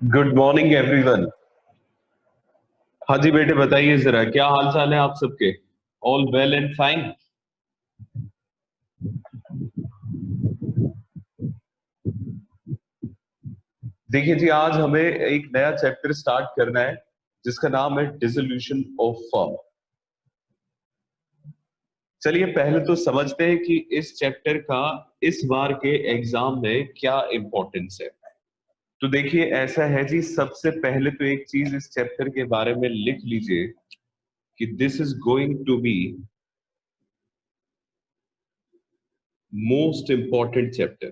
Good morning everyone. हाँ जी बेटे, बताइए जरा क्या हाल चाल है आप सबके। All well and fine. देखिए जी, आज हमें एक नया चैप्टर स्टार्ट करना है जिसका नाम है डिसोल्यूशन ऑफ फर्म। चलिए पहले तो समझते हैं कि इस चैप्टर का इस बार के एग्जाम में क्या इंपॉर्टेंस है। तो देखिए ऐसा है जी, सबसे पहले तो एक चीज इस चैप्टर के बारे में लिख लीजिए कि this is going to be most important chapter.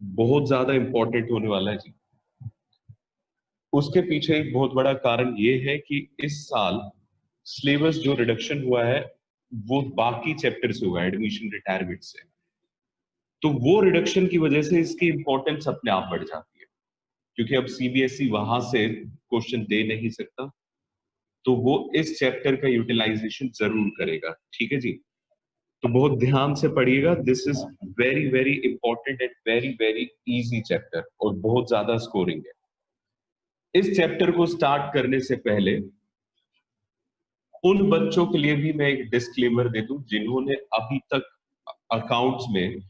बहुत ज्यादा इंपॉर्टेंट होने वाला है जी। उसके पीछे एक बहुत बड़ा कारण ये है कि इस साल सिलेबस जो रिडक्शन हुआ है वो बाकी चैप्टर से हुआ है, एडमिशन रिटायरमेंट से। तो वो रिडक्शन की वजह से इसकी इंपॉर्टेंस अपने आप बढ़ जाती है, क्योंकि अब सीबीएसई वहां से क्वेश्चन दे नहीं सकता, तो वो इस चैप्टर का यूटिलाइजेशन जरूर करेगा। ठीक है जी। तो बहुत ध्यान से पढ़िएगा। This is very very important and very very easy chapter और बहुत ज्यादा स्कोरिंग है। इस चैप्टर को स्टार्ट करने से पहले उन बच्चों के लिए भी मैं एक डिस्क्लेमर दे दूं जिन्होंने अभी तक अकाउंट्स में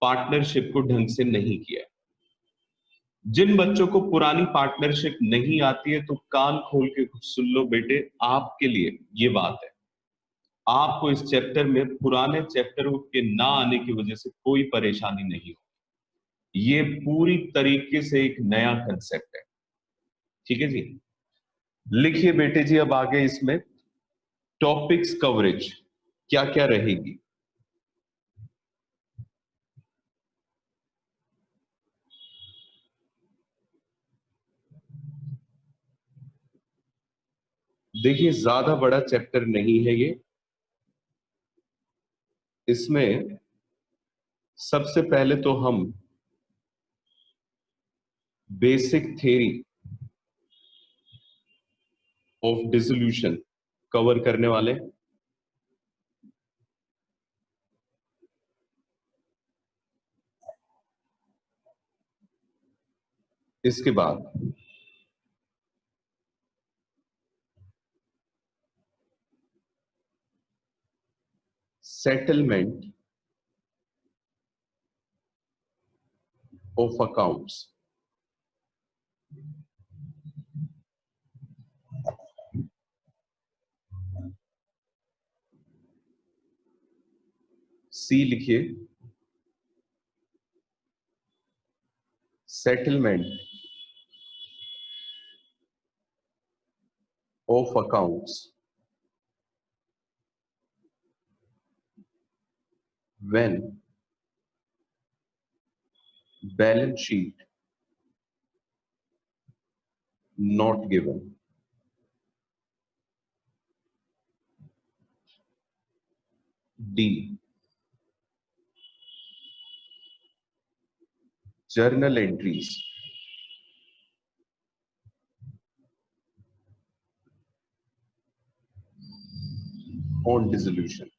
पार्टनरशिप को ढंग से नहीं किया है। जिन बच्चों को पुरानी पार्टनरशिप नहीं आती है तो कान खोल के कुछ सुन लो बेटे, आपके लिए ये बात है। आपको इस चैप्टर में पुराने चैप्टरों के ना आने की वजह से कोई परेशानी नहीं हो। ये पूरी तरीके से एक नया कंसेप्ट है। ठीक है जी। लिखिए बेटे जी, अब आगे इसमें टॉपिक्स कवरेज क्या क्या रहेगी। देखिए ज्यादा बड़ा चैप्टर नहीं है ये। इसमें सबसे पहले तो हम basic theory of dissolution cover करने वाले। इसके बाद सेटलमेंट ऑफ अकाउंट्स। सी लिखिए, settlement of accounts when balance sheet not given. D, journal entries on dissolution.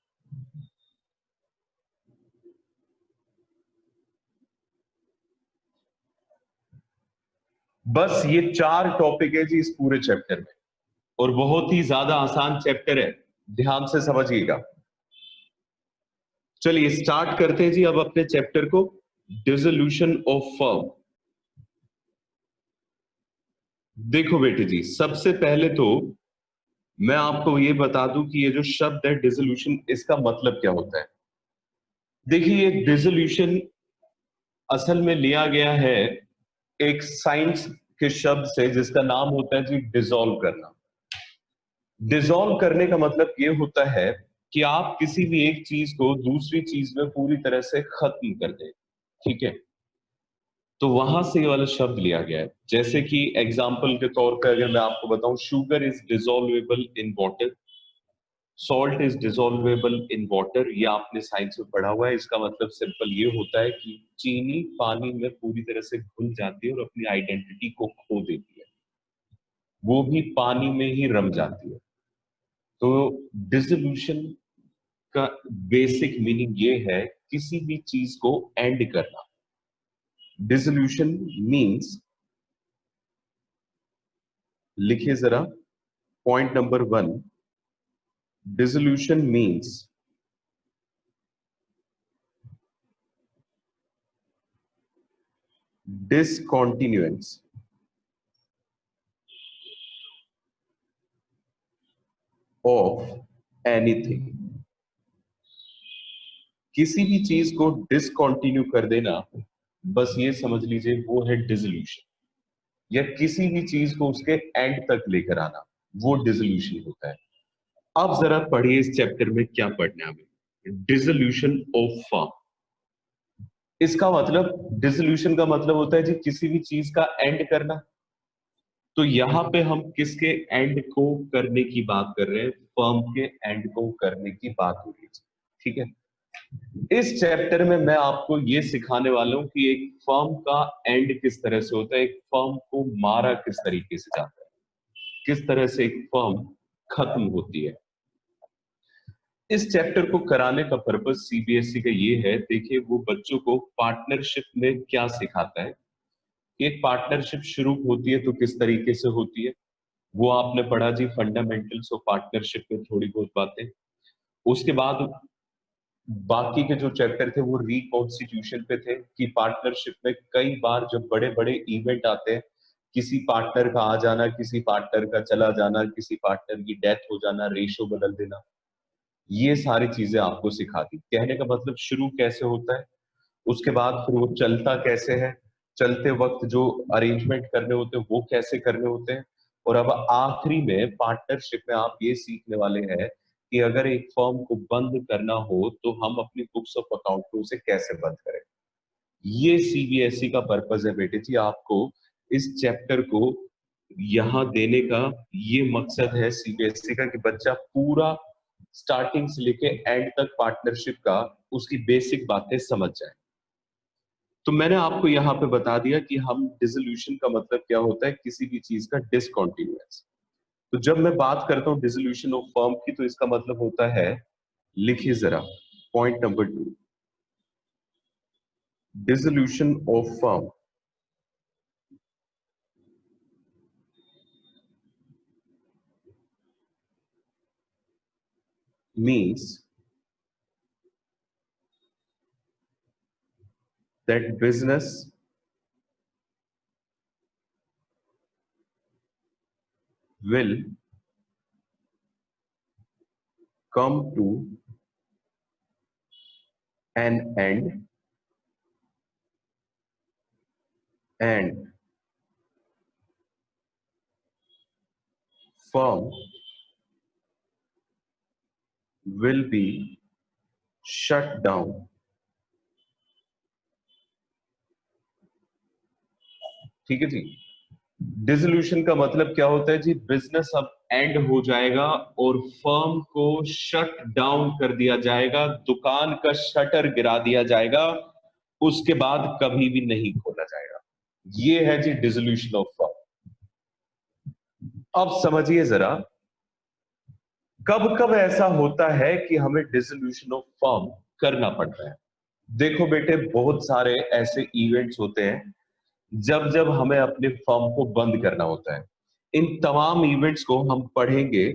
बस ये चार टॉपिक है जी इस पूरे चैप्टर में, और बहुत ही ज्यादा आसान चैप्टर है, ध्यान से समझिएगा। चलिए स्टार्ट करते हैं जी अब अपने चैप्टर को, डिसोल्यूशन ऑफ फर्म। देखो बेटे जी, सबसे पहले तो मैं आपको ये बता दूं कि ये जो शब्द है डिसोल्यूशन, इसका मतलब क्या होता है। देखिए ये डिसोल्यूशन असल में लिया गया है एक साइंस के शब्द से जिसका नाम होता है जी डिसॉल्व करना। डिसॉल्व करने का मतलब ये होता है कि आप किसी भी एक चीज को दूसरी चीज में पूरी तरह से खत्म कर दें। ठीक है। तो वहां से ये वाला शब्द लिया गया है। जैसे कि एग्जाम्पल के तौर पे अगर मैं आपको बताऊं, sugar is dissolvable in water, salt is dissolvable in water. ये आपने साइंस में पढ़ा हुआ है। इसका मतलब सिंपल ये होता है कि चीनी पानी में पूरी तरह से घुल जाती है और अपनी आइडेंटिटी को खो देती है, वो भी पानी में ही रम जाती है। तो डिसोल्यूशन का बेसिक मीनिंग ये है किसी भी चीज को एंड करना। डिसोल्यूशन मीन्स, लिखिए जरा point number 1, dissolution means discontinuance of anything। किसी भी चीज को डिसकंटिन्यू कर देना, बस ये समझ लीजिए वो है डिसोल्यूशन। या किसी भी चीज को उसके एंड तक लेकर आना, वो डिसोल्यूशन होता है। अब जरा पढ़िए इस चैप्टर में क्या पढ़ना है हमें। डिसोल्यूशन ऑफ फर्म, इसका मतलब, डिसोल्यूशन का मतलब होता है जी किसी भी चीज का एंड करना। तो यहां पे हम किसके एंड को करने की बात कर रहे हैं? फर्म के एंड को करने की बात हो रही है। ठीक है, इस चैप्टर में मैं आपको ये सिखाने वाला हूं कि एक फर्म का एंड किस तरह से होता है, एक फर्म को मारा किस तरीके से जाता है, किस तरह से एक फर्म खत्म होती है। इस चैप्टर को कराने का पर्पज सीबीएसई का ये है, देखिए वो बच्चों को पार्टनरशिप में क्या सिखाता है। एक पार्टनरशिप शुरू होती है तो किस तरीके से होती है, वो आपने पढ़ा जी, फंडामेंटल्स ऑफ पार्टनरशिप में थोड़ी बहुत बातें। उसके बाद बाकी के जो चैप्टर थे वो रिकॉन्स्टिट्यूशन पे थे कि पार्टनरशिप में कई बार जब बड़े बड़े इवेंट आते हैं, किसी पार्टनर का आ जाना, किसी पार्टनर का चला जाना, किसी पार्टनर की डेथ हो जाना, रेशो बदल देना, ये सारी चीजें आपको सिखा दी। कहने का मतलब शुरू कैसे होता है, उसके बाद फिर वो चलता कैसे है, चलते वक्त जो अरेंजमेंट करने होते हैं वो कैसे करने होते हैं, और अब आखिरी में पार्टनरशिप में आप ये सीखने वाले हैं कि अगर एक फर्म को बंद करना हो तो हम अपनी बुक्स ऑफ अकाउंट को उसे कैसे बंद करें। ये सीबीएसई का पर्पज है बेटे जी, आपको इस चैप्टर को यहां देने का ये मकसद है सीबीएसई का कि बच्चा पूरा स्टार्टिंग से लेके एंड तक पार्टनरशिप का उसकी बेसिक बातें समझ जाए। तो मैंने आपको यहाँ पे बता दिया कि हम डिसोल्यूशन का मतलब क्या होता है, किसी भी चीज का डिसकंटिन्यूअस। तो जब मैं बात करता हूँ डिसोल्यूशन ऑफ फर्म की, तो इसका मतलब होता है, लिखिए जरा point number 2, dissolution of firm means that business will come to an end and firm will be shut down। ठीक है जी, डिसोल्यूशन का मतलब क्या होता है जी, बिजनेस अब एंड हो जाएगा और फर्म को शट डाउन कर दिया जाएगा, दुकान का शटर गिरा दिया जाएगा, उसके बाद कभी भी नहीं खोला जाएगा। ये है जी डिसोल्यूशन ऑफ फर्म। अब समझिए जरा, कब कब ऐसा होता है कि हमें डिसोल्यूशन ऑफ फर्म करना पड़ता है। देखो बेटे, बहुत सारे ऐसे इवेंट्स होते हैं जब जब हमें अपने फर्म को बंद करना होता है। इन तमाम इवेंट्स को हम पढ़ेंगे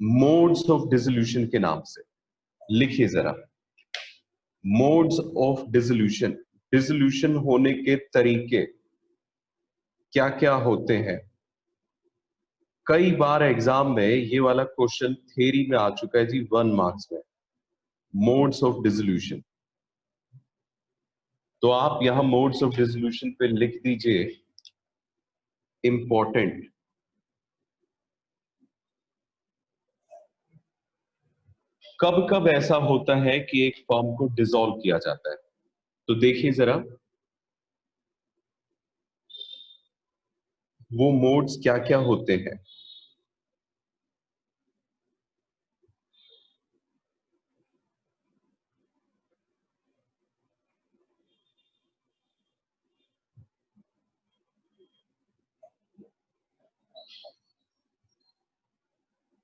मोड्स ऑफ डिसोल्यूशन के नाम से। लिखिए जरा, मोड्स ऑफ डिसोल्यूशन, डिसोल्यूशन होने के तरीके क्या क्या होते हैं। कई बार एग्जाम में ये वाला क्वेश्चन थ्योरी में आ चुका है जी, 1 मार्क्स में, मोड्स ऑफ डिसोल्यूशन। तो आप यहां मोड्स ऑफ डिसोल्यूशन पे लिख दीजिए इंपॉर्टेंट। कब कब ऐसा होता है कि एक फर्म को डिसॉल्व किया जाता है, तो देखिए जरा वो मोड्स क्या क्या होते हैं।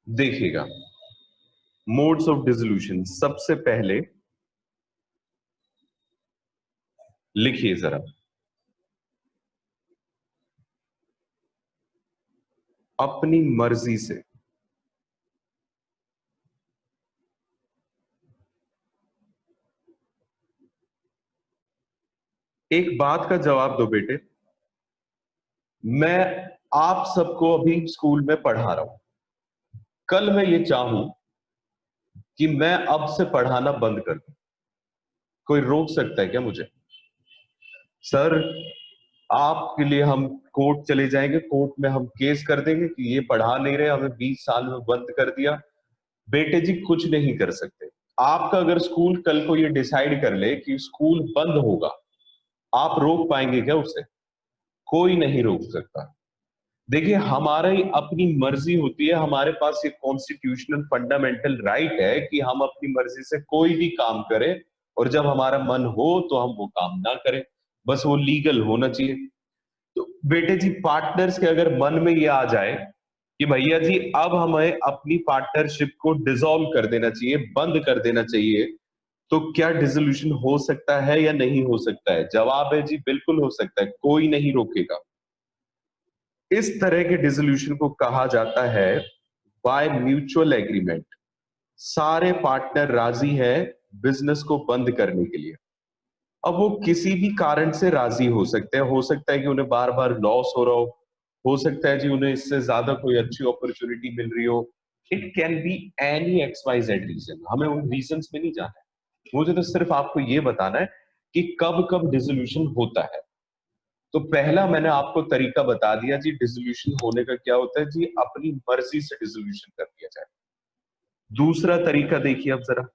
देखिएगा, मोड्स ऑफ डिसोल्यूशन, सबसे पहले लिखिए जरा, अपनी मर्जी से। एक बात का जवाब दो बेटे, मैं आप सबको अभी स्कूल में पढ़ा रहा हूं, कल मैं ये चाहूं कि मैं अब से पढ़ाना बंद कर दूं, कोई रोक सकता है क्या मुझे? सर, आपके लिए हम कोर्ट चले जाएंगे, कोर्ट में हम केस कर देंगे कि ये पढ़ा नहीं रहे, हमें 20 साल में बंद कर दिया। बेटे जी कुछ नहीं कर सकते। आपका अगर स्कूल कल को ये डिसाइड कर ले कि स्कूल बंद होगा, आप रोक पाएंगे क्या उसे? कोई नहीं रोक सकता। देखिए, हमारी अपनी मर्जी होती है, हमारे पास ये कॉन्स्टिट्यूशनल फंडामेंटल राइट है कि हम अपनी मर्जी से कोई भी काम करें, और जब हमारा मन हो तो हम वो काम ना करें, बस वो लीगल होना चाहिए। तो बेटे जी, पार्टनर्स के अगर मन में ये आ जाए कि भैया जी अब हमें अपनी पार्टनरशिप को डिसॉल्व कर देना चाहिए, बंद कर देना चाहिए, तो क्या डिसोल्यूशन हो सकता है या नहीं हो सकता है? जवाब है जी, बिल्कुल हो सकता है, कोई नहीं रोकेगा। इस तरह के डिसोल्यूशन को कहा जाता है बाय म्यूचुअल एग्रीमेंट। सारे पार्टनर राजी है बिजनेस को बंद करने के लिए। अब वो किसी भी कारण से राजी हो सकता है कि उन्हें बार बार लॉस हो रहा हो सकता है जी उन्हें इससे ज्यादा कोई अच्छी अपॉर्चुनिटी मिल रही हो। It can be any X Y Z reason, हमें उन रीजंस में नहीं जाना है, मुझे तो सिर्फ आपको ये बताना है कि कब कब डिसोल्यूशन होता है। तो पहला मैंने आपको तरीका बता दिया जी, डिसोल्यूशन होने का क्या होता है जी, अपनी मर्जी से डिसोल्यूशन कर दिया जाए। दूसरा तरीका देखिए अब जरा,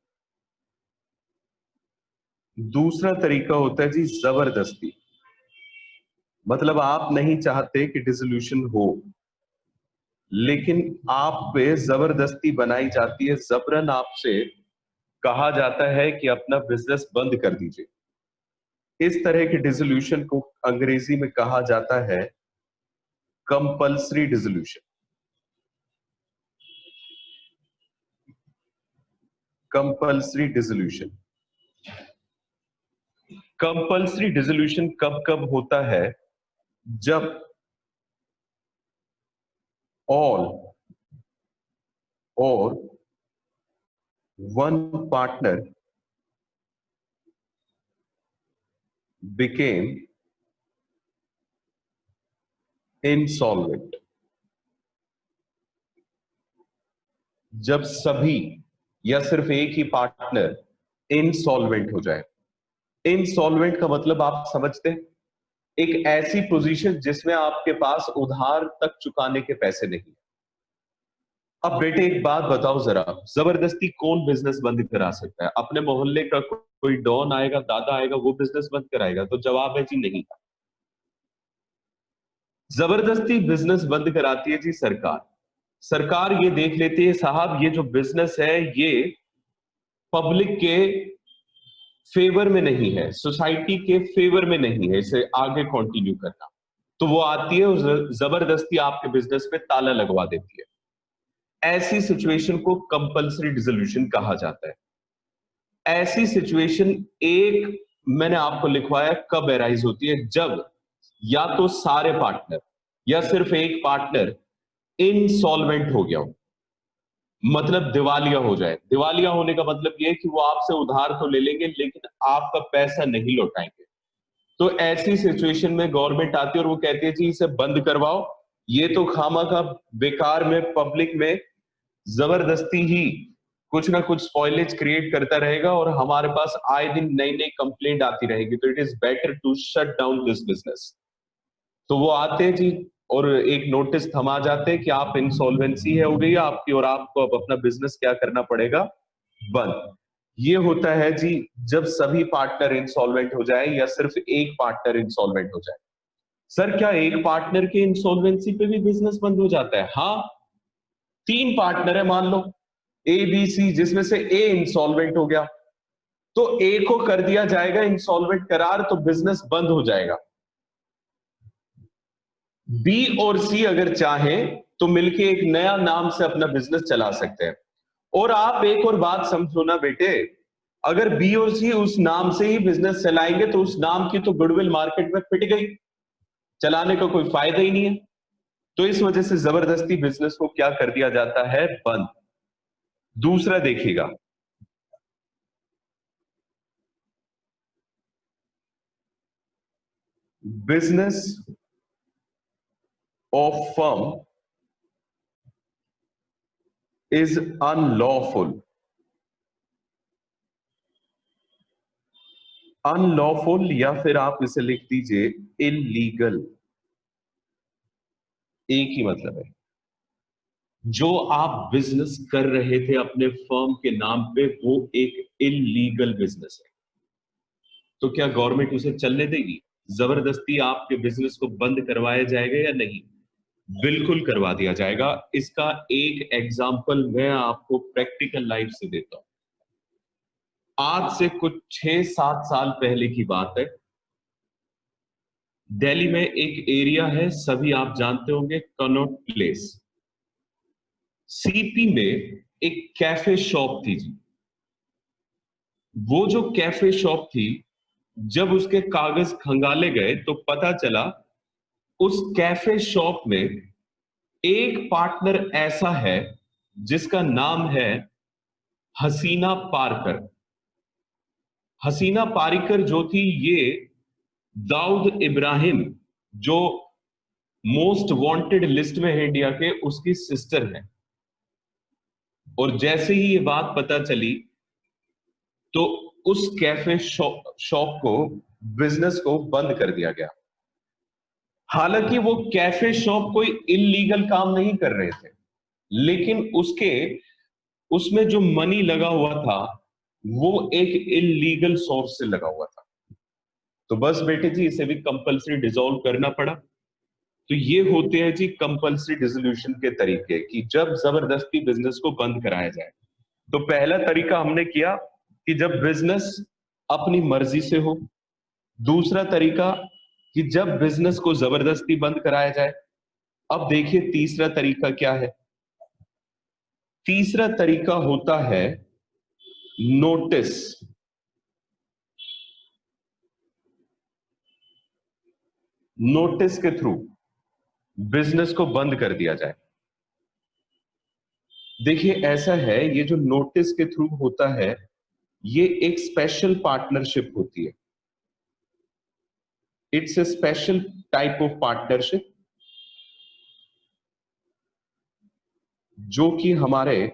दूसरा तरीका होता है जी जबरदस्ती। मतलब आप नहीं चाहते कि डिसोल्यूशन हो, लेकिन आप पे जबरदस्ती बनाई जाती है, जबरन आपसे कहा जाता है कि अपना बिजनेस बंद कर दीजिए। इस तरह के डिसोल्यूशन को अंग्रेजी में कहा जाता है compulsory dissolution. Compulsory dissolution, compulsory dissolution कब कब होता है? जब ऑल और वन पार्टनर बिकेम insolvent। जब सभी या सिर्फ एक ही पार्टनर इनसॉल्वेंट हो जाए। इनसॉल्वेंट का मतलब आप समझते हैं? एक ऐसी पोजीशन जिसमें आपके पास उधार तक चुकाने के पैसे नहीं। अब बेटे एक बात बताओ जरा, जबरदस्ती कौन बिजनेस बंद करा सकता है? अपने मोहल्ले का कोई डॉन आएगा, दादा आएगा, वो बिजनेस बंद कराएगा? तो जवाब है जी नहीं। जबरदस्ती बिजनेस बंद कराती है जी सरकार। सरकार ये देख लेती है साहब ये जो बिजनेस है ये पब्लिक के फेवर में नहीं है, सोसाइटी के फेवर में नहीं है, इसे आगे कंटिन्यू करना। तो वो आती है और जबरदस्ती आपके बिजनेस पे ताला लगवा देती है। ऐसी सिचुएशन को कंपल्सरी डिसोल्यूशन कहा जाता है। ऐसी सिचुएशन एक मैंने आपको लिखवाया कब एराइज होती है? जब या तो सारे पार्टनर या सिर्फ एक पार्टनर इनसॉल्वेंट हो गया हो, मतलब दिवालिया हो जाए। दिवालिया होने का मतलब यह है कि वो आपसे उधार तो ले लेंगे लेकिन आपका पैसा नहीं लौटाएंगे। तो ऐसी सिचुएशन में गवर्नमेंट आती है और वो कहती है जी इसे बंद करवाओ, ये तो खामा बेकार में पब्लिक में जबरदस्ती ही कुछ ना कुछ स्पॉइलेज क्रिएट करता रहेगा और हमारे पास आए दिन नई नई कंप्लेंट आती रहेगी, तो it is better to shut down this business. तो वो आते हैं जी और एक नोटिस थमा जाते हैं कि आप इंसॉल्वेंसी है हो गई है आपकी और आपको अब अपना बिजनेस क्या करना पड़ेगा? बंद। ये होता है जी जब सभी पार्टनर इंसॉल्वेंट हो जाए या सिर्फ एक पार्टनर इंसॉल्वेंट हो जाए। सर, क्या एक पार्टनर के इंसॉल्वेंसी पे भी बिजनेस बंद हो जाता है? हाँ, तीन पार्टनर है मान लो, ए बी सी, जिसमें से ए इंसॉल्वेंट हो गया तो ए को कर दिया जाएगा इंसॉल्वेंट करार, तो बिजनेस बंद हो जाएगा। बी और सी अगर चाहें तो मिलके एक नया नाम से अपना बिजनेस चला सकते हैं। और आप एक और बात समझो ना बेटे, अगर बी और सी उस नाम से ही बिजनेस चलाएंगे तो उस नाम की तो गुडविल मार्केट में पिट गई, चलाने का कोई फायदा ही नहीं है। तो इस वजह से जबरदस्ती बिजनेस को क्या कर दिया जाता है, बंद। दूसरा देखिएगा, business of firm is unlawful. Unlawful या फिर आप इसे लिख दीजिए इलीगल, एक ही मतलब है। जो आप बिजनेस कर रहे थे अपने फर्म के नाम पे वो एक इलीगल बिजनेस है, तो क्या गवर्नमेंट उसे चलने देगी? जबरदस्ती आपके बिजनेस को बंद करवाया जाएगा या नहीं? बिल्कुल करवा दिया जाएगा। इसका एक एग्जांपल मैं आपको प्रैक्टिकल लाइफ से देता हूं। आज से कुछ 6-7 साल पहले की बात है। दिल्ली में एक एरिया है, सभी आप जानते होंगे, कनॉट प्लेस। सीपी में एक कैफे शॉप थी जी। वो जो कैफे शॉप थी, जब उसके कागज खंगाले गए तो पता चला उस कैफे शॉप में एक पार्टनर ऐसा है जिसका नाम है हसीना पारकर। हसीना पारिकर जो थी, ये दाऊद इब्राहिम, जो मोस्ट वांटेड लिस्ट में है इंडिया के, उसकी सिस्टर है। और जैसे ही ये बात पता चली तो उस कैफे शॉप को, बिजनेस को बंद कर दिया गया। हालांकि वो कैफे शॉप कोई इलीगल काम नहीं कर रहे थे, लेकिन उसके उसमें जो मनी लगा हुआ था वो एक इलीगल सोर्स से लगा हुआ था। तो बस बेटे जी, इसे भी कंपलसरी डिसॉल्व करना पड़ा। तो ये होते हैं जी कंपलसरी डिसोल्यूशन के तरीके, कि जब जबरदस्ती बिजनेस को बंद कराया जाए। तो पहला तरीका हमने किया कि जब बिजनेस अपनी मर्जी से हो। दूसरा तरीका कि जब बिजनेस को जबरदस्ती बंद कराया जाए। अब देखिए तीसरा तरीका क्या है। तीसरा तरीका होता है नोटिस। नोटिस के थ्रू बिजनेस को बंद कर दिया जाए। देखिए ऐसा है, ये जो नोटिस के थ्रू होता है, ये एक स्पेशल पार्टनरशिप होती है। It's a special type of partnership जो कि हमारे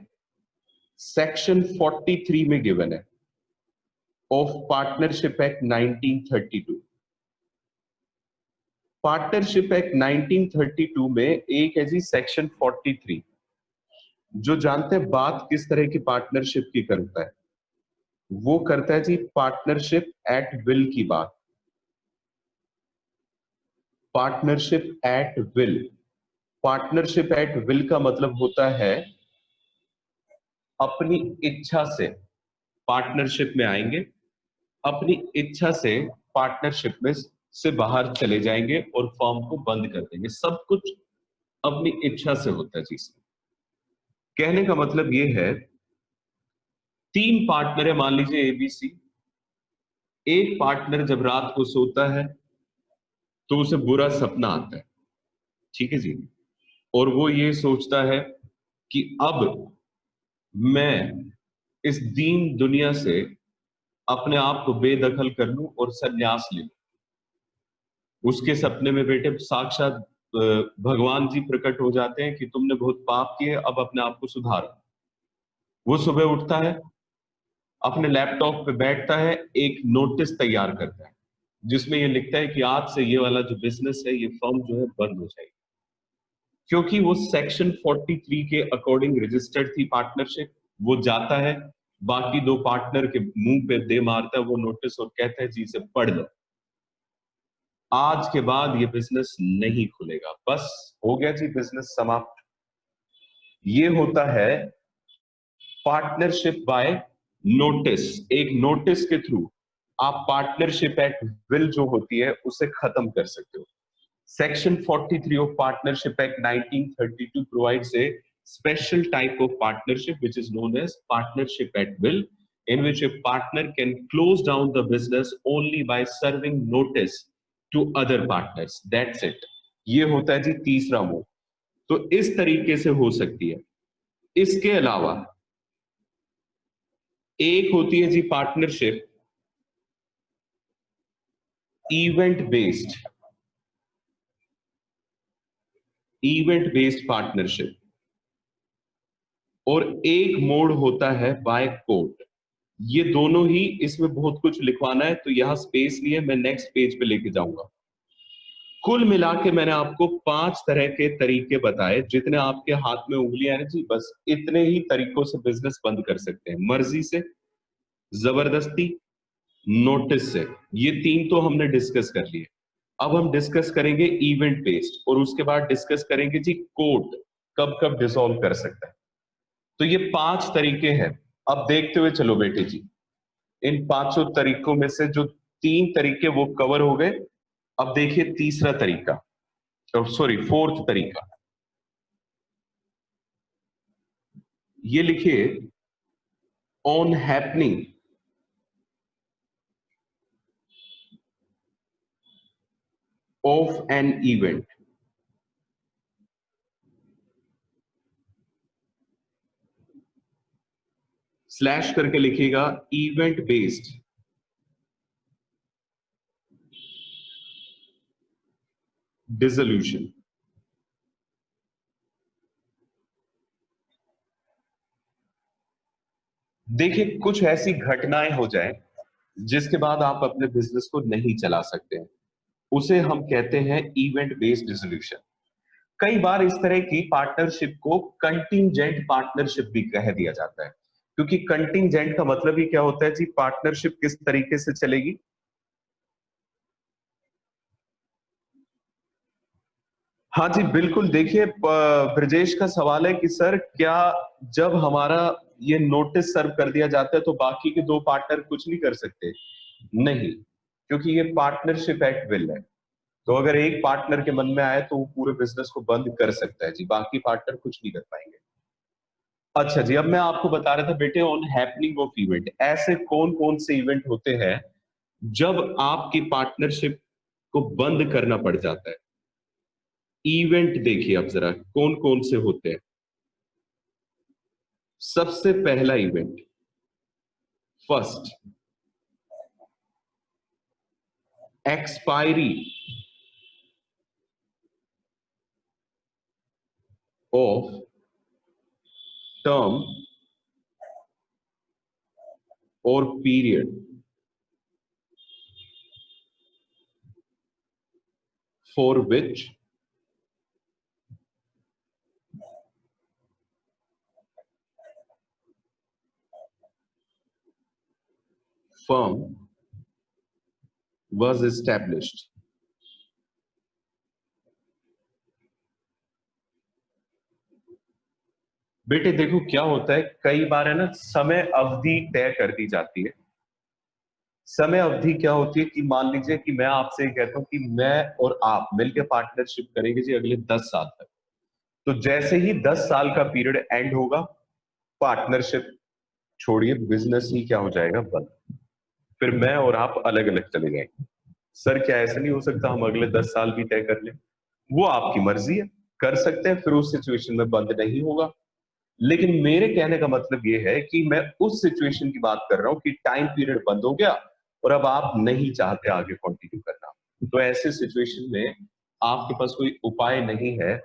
सेक्शन 43 में गिवन है of partnership act 1932। Partnership act 1932 में एक है जी सेक्शन 43, जो जानते हैं बात किस तरह की पार्टनरशिप की करता है। वो करता है जी पार्टनरशिप एट विल की बात। Partnership at will. Partnership at will का मतलब होता है अपनी इच्छा से पार्टनरशिप में आएंगे, अपनी इच्छा से पार्टनरशिप में से बाहर चले जाएंगे और फर्म को बंद कर देंगे। सब कुछ अपनी इच्छा से होता है जी। कहने का मतलब ये है, तीन पार्टनर है, मान लीजिए एबीसी। एक पार्टनर जब रात को सोता है तो उसे बुरा सपना आता है, ठीक है जी, और वो ये सोचता है कि अब मैं इस दीन दुनिया से अपने आप को बेदखल कर लूं और संन्यास ले लूं। उसके सपने में बेटे साक्षात भगवान जी प्रकट हो जाते हैं कि तुमने बहुत पाप किए, अब अपने आप को सुधारो। वो सुबह उठता है, अपने लैपटॉप पे बैठता है, एक नोटिस तैयार करता है जिसमें ये लिखता है कि आज से ये वाला जो बिजनेस है, ये फर्म जो है बंद हो जाएगी। क्योंकि वो सेक्शन 43 के अकॉर्डिंग रजिस्टर्ड थी पार्टनरशिप। वो जाता है, बाकी दो पार्टनर के मुंह पे दे मारता है वो नोटिस और कहता है जी इसे पढ़ लो, आज के बाद ये बिजनेस नहीं खुलेगा। बस हो गया जी, बिजनेस समाप्त। ये होता है पार्टनरशिप बाय नोटिस। एक नोटिस के थ्रू आप पार्टनरशिप एट विल जो होती है उसे खत्म कर सकते हो। Section 43 of partnership act 1932 provides a special type of partnership which is known as partnership at will, in which a partner can close down the business only by serving notice to other partners. That's it. ये होता है जी तीसरा mode. तो इस तरीके से हो सकती है। इसके अलावा एक होती है जी पार्टनरशिप इवेंट बेस्ड पार्टनरशिप, और एक मोड होता है बाय कोर्ट। ये दोनों ही, इसमें बहुत कुछ लिखवाना है तो यहां स्पेस नहीं है, मैं नेक्स्ट पेज पे लेके जाऊंगा। कुल मिला के मैंने आपको 5 तरह के तरीके बताए, जितने आपके हाथ में उंगलियां हैं जी, बस इतने ही तरीकों से बिजनेस बंद कर सकते हैं। मर्जी से, जबरदस्ती, नोटिस से। ये 3 तो हमने डिस्कस कर लिए। अब हम डिस्कस करेंगे इवेंट बेस्ड, और उसके बाद डिस्कस करेंगे जी कोर्ट कब कब डिसॉल्व कर सकता है। तो ये 5 तरीके हैं। अब देखते हुए चलो बेटे जी, इन 5 तरीकों में से जो 3 तरीके वो कवर हो गए। अब देखिए तीसरा तरीका, सॉरी 4th तरीका, ये लिखिए on happening of an event. Slash करके लिखिएगा इवेंट बेस्ड डिसोल्यूशन। देखिए कुछ ऐसी घटनाएं हो जाए जिसके बाद आप अपने बिजनेस को नहीं चला सकते हैं, उसे हम कहते हैं इवेंट बेस्ड डिसोल्यूशन। कई बार इस तरह की पार्टनरशिप को कंटिंजेंट पार्टनरशिप भी कह दिया जाता है, क्योंकि कंटिंजेंट का मतलब ही क्या होता है जी, पार्टनरशिप किस तरीके से चलेगी। हाँ जी बिल्कुल। देखिए ब्रजेश का सवाल है कि सर क्या जब हमारा ये नोटिस सर्व कर दिया जाता है तो बाकी के 2 पार्टनर कुछ नहीं कर सकते? नहीं, क्योंकि ये पार्टनरशिप एट विल है। तो अगर एक पार्टनर के मन में आए तो वो पूरे बिजनेस को बंद कर सकता है जी, बाकी पार्टनर कुछ नहीं कर पाएंगे। अच्छा जी, अब मैं आपको बता रहा था बेटे ऑन हैपनिंग ऑफ इवेंट, ऐसे कौन कौन से इवेंट होते हैं जब आपकी पार्टनरशिप को बंद करना पड़ जाता है। इवेंट देखिए अब जरा कौन कौन से होते हैं। सबसे पहला event, first, expiry of term और period for which firm was established। बेटे देखो क्या होता है, कई बार है ना समय अवधि तय कर दी जाती है। समय अवधि क्या होती है कि मान लीजिए कि मैं आपसे कहता हूं कि मैं और आप मिलकर पार्टनरशिप करेंगे जी अगले 10 साल तक। तो जैसे ही 10 साल का पीरियड एंड होगा, पार्टनरशिप छोड़िए, बिजनेस ही क्या हो जाएगा, बंद। फिर मैं और आप अलग अलग चले जाएंगे। सर क्या ऐसा नहीं हो सकता हम अगले 10 साल भी तय कर लें? वो आपकी मर्जी है, कर सकते हैं, फिर उस सिचुएशन में बंद नहीं होगा। लेकिन मेरे कहने का मतलब ये है कि मैं उस सिचुएशन की बात कर रहा हूं कि टाइम पीरियड बंद हो गया और अब आप नहीं चाहते आगे कंटिन्यू करना। तो ऐसे सिचुएशन में आपके पास कोई उपाय नहीं है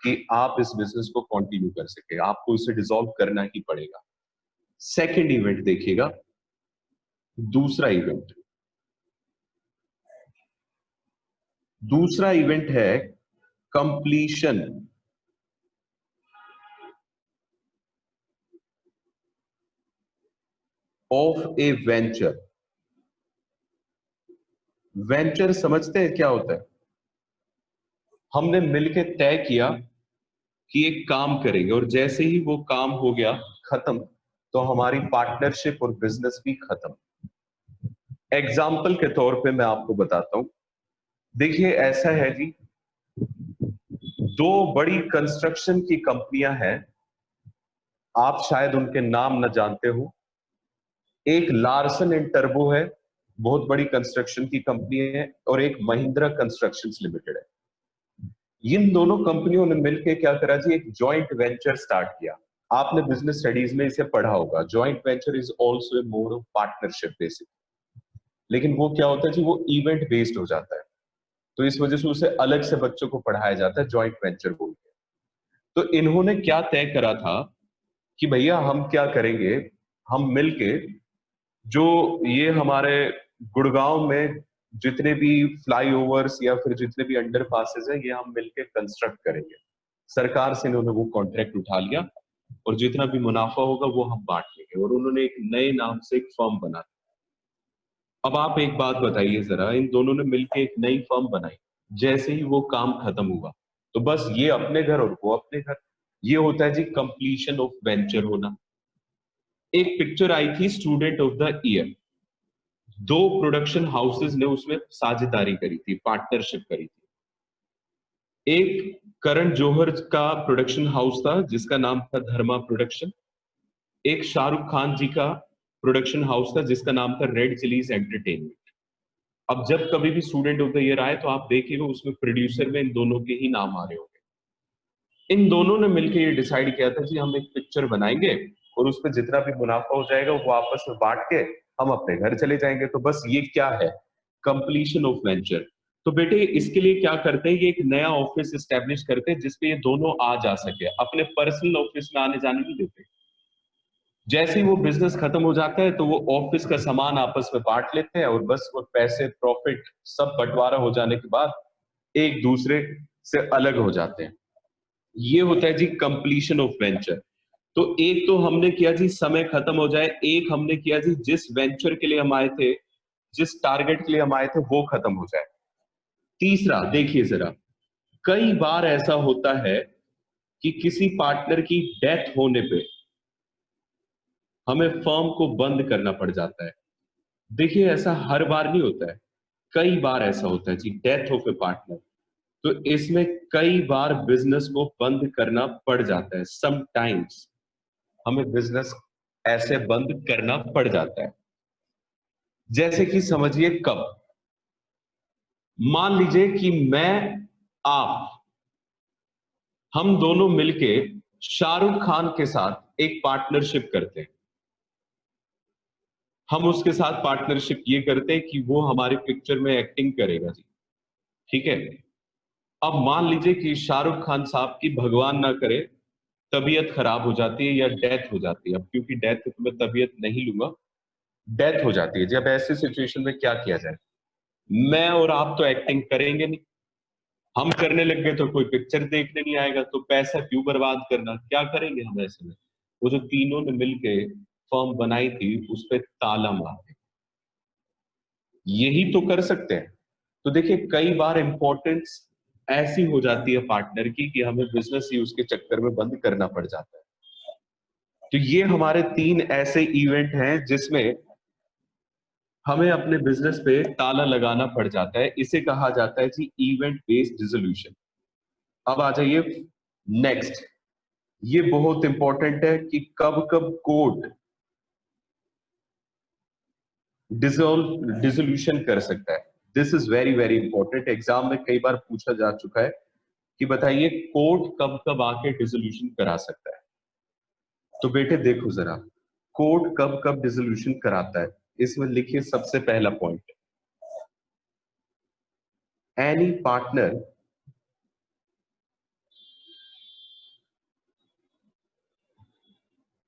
कि आप इस बिजनेस को कंटिन्यू कर सके, आपको इसे डिसॉल्व करना ही पड़ेगा। सेकंड इवेंट देखिएगा, दूसरा इवेंट, दूसरा इवेंट है completion of A venture. Venture समझते हैं क्या होता है? हमने मिलकर तय किया कि एक काम करेंगे और जैसे ही वो काम हो गया खत्म, तो हमारी पार्टनरशिप और बिजनेस भी खत्म। एग्जाम्पल के तौर पे मैं आपको बताता हूं। देखिए ऐसा है जी, 2 बड़ी कंस्ट्रक्शन की कंपनियां हैं आप शायद उनके नाम न जानते हो। एक लार्सन एंड टर्बो है, बहुत बड़ी कंस्ट्रक्शन की कंपनी है, और एक महिंद्रा कंस्ट्रक्शंस लिमिटेड है। इन दोनों कंपनियों ने मिलकर क्या करा जी, एक जॉइंट वेंचर स्टार्ट किया। आपने बिजनेस स्टडीज में इसे पढ़ा होगा, joint venture is also a mode of partnership basic. लेकिन वो क्या होता है जी, वो इवेंट बेस्ड हो जाता है, तो इस वजह से उसे अलग से बच्चों को पढ़ाया जाता है जॉइंट वेंचर बोल के। तो इन्होंने क्या तय करा था कि भैया हम क्या करेंगे, हम मिलके जो ये हमारे गुड़गांव में जितने भी फ्लाईओवर्स या फिर जितने भी अंडर पासेस है, ये हम मिलके कंस्ट्रक्ट करेंगे। सरकार से इन्होंने वो कॉन्ट्रैक्ट उठा लिया, और जितना भी मुनाफा होगा वो हम बांट लेंगे, और उन्होंने एक नए नाम से एक फर्म बना। अब आप एक बात बताइए जरा, इन दोनों ने मिलकर एक नई फर्म बनाई, जैसे ही वो काम खत्म हुआ तो बस ये अपने घर और वो अपने घर। ये होता है जी कंप्लीशन ऑफ वेंचर होना। एक पिक्चर आई थी स्टूडेंट ऑफ द ईयर, दो प्रोडक्शन हाउसेस ने उसमें साझेदारी करी थी, पार्टनरशिप करी थी। एक करण जौहर का प्रोडक्शन हाउस था जिसका नाम था धर्मा प्रोडक्शन। एक शाहरुख खान जी का प्रोडक्शन हाउस था जिसका नाम था रेड चिलीज एंटरटेनमेंट। अब जब कभी भी स्टूडेंट ऑफ द ईयर आए तो आप देखिएगा उसमें प्रोड्यूसर में इन दोनों के ही नाम आ रहे होंगे। इन दोनों ने मिलकर ये डिसाइड किया था जी हम एक पिक्चर बनाएंगे, और उसमें जितना भी मुनाफा हो जाएगा वो आपस में बांट के हम अपने घर चले जाएंगे। तो बस ये क्या है, कंप्लीशन ऑफ वेंचर। तो बेटे इसके लिए क्या करते हैं, ये एक नया ऑफिस एस्टेब्लिश करते हैं जिसपे ये दोनों आ जा सके, अपने पर्सनल ऑफिस में आने जाने नहीं देते। जैसे ही वो बिजनेस खत्म हो जाता है तो वो ऑफिस का सामान आपस में बांट लेते हैं, और बस वो पैसे प्रॉफिट सब बंटवारा हो जाने के बाद एक दूसरे से अलग हो जाते हैं। ये होता है जी कंप्लीशन ऑफ वेंचर। तो एक तो हमने किया जी समय खत्म हो जाए, एक हमने किया जी जिस वेंचर के लिए हम आए थे, जिस टारगेट के लिए हम आए थे वो खत्म हो जाए। तीसरा देखिए जरा, कई बार ऐसा होता है कि किसी पार्टनर की डेथ होने पे हमें फर्म को बंद करना पड़ जाता है। देखिए ऐसा हर बार नहीं होता है, कई बार ऐसा होता है जी, डेथ ऑफ ए पार्टनर। तो इसमें कई बार बिजनेस को बंद करना पड़ जाता है। समटाइम्स हमें बिजनेस ऐसे बंद करना पड़ जाता है। जैसे कि समझिए कब, मान लीजिए कि मैं, आप, हम दोनों मिलके शाहरुख खान के साथ एक पार्टनरशिप करते हैं। हम उसके साथ पार्टनरशिप ये करते हैं कि वो हमारी पिक्चर में एक्टिंग करेगा जी, ठीक है। अब मान लीजिए कि शाहरुख खान साहब की भगवान ना करे तबीयत खराब हो जाती है या डेथ हो जाती है। अब क्योंकि डेथ तो मैं तबीयत नहीं लूंगा, डेथ हो जाती है। जब ऐसी सिचुएशन में क्या किया जाए, मैं और आप तो एक्टिंग करेंगे नहीं, हम करने लग गए तो कोई पिक्चर देखने नहीं आएगा, तो पैसा क्यों बर्बाद करना, क्या करेंगे हम ऐसे में। वो जो तीनों ने मिलके फर्म बनाई थी उस पर ताला मार दे, यही तो कर सकते हैं। तो देखिए कई बार इंपॉर्टेंस ऐसी हो जाती है पार्टनर की कि हमें बिजनेस ही उसके चक्कर में बंद करना पड़ जाता है। तो ये हमारे तीन ऐसे इवेंट हैं जिसमें हमें अपने बिजनेस पे ताला लगाना पड़ जाता है। इसे कहा जाता है जी इवेंट बेस्ड डिसोल्यूशन। अब आ जाइए नेक्स्ट, ये बहुत इंपॉर्टेंट है कि कब कब कोर्ट डिसोल्यूशन कर सकता है। This is very very important, exam में कई बार पूछा जा चुका है कि बताइए कोर्ट कब कब आके डिसोल्यूशन करा सकता है। तो बेटे देखो जरा, कोर्ट कब कब डिसोल्यूशन कराता है, इसमें लिखिए सबसे पहला point, any partner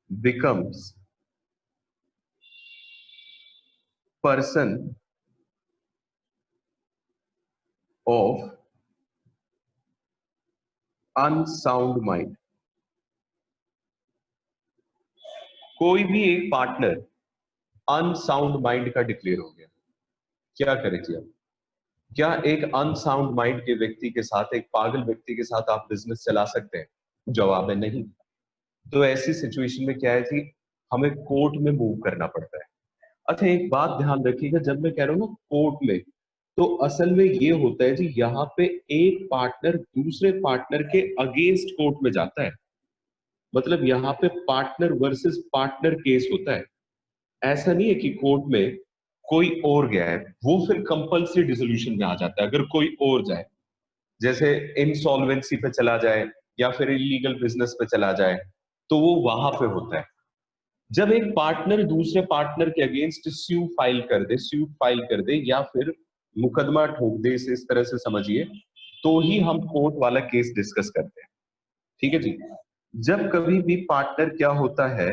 becomes person of unsound mind। कोई भी एक पार्टनर अनसाउंड माइंड का डिक्लेयर हो गया, क्या करें जी आप। क्या एक अनसाउंड माइंड के व्यक्ति के साथ, एक पागल व्यक्ति के साथ आप बिजनेस चला सकते हैं? जवाब है नहीं। तो ऐसी सिचुएशन में क्या है जी, हमें कोर्ट में मूव करना पड़ता है। अच्छा एक बात ध्यान रखिएगा, जब मैं कह रहा हूं ना कोर्ट में, तो असल में ये होता है जी, यहाँ पे एक पार्टनर दूसरे पार्टनर के अगेंस्ट कोर्ट में जाता है। मतलब यहाँ पे पार्टनर वर्सेस पार्टनर केस होता है। ऐसा नहीं है कि कोर्ट में कोई और गया है, वो फिर कंपल्सरी डिसोल्यूशन में आ जाता है अगर कोई और जाए, जैसे इंसॉल्वेंसी पे चला जाए या फिर इलीगल बिजनेस पे चला जाए, तो वो वहां पे होता है। जब एक पार्टनर दूसरे पार्टनर के अगेंस्ट सूट फाइल कर दे या फिर मुकदमा ठोक दे, इसे इस तरह से समझिए, तो ही हम कोर्ट वाला केस डिस्कस करते हैं। ठीक है जी। जब कभी भी पार्टनर क्या होता है,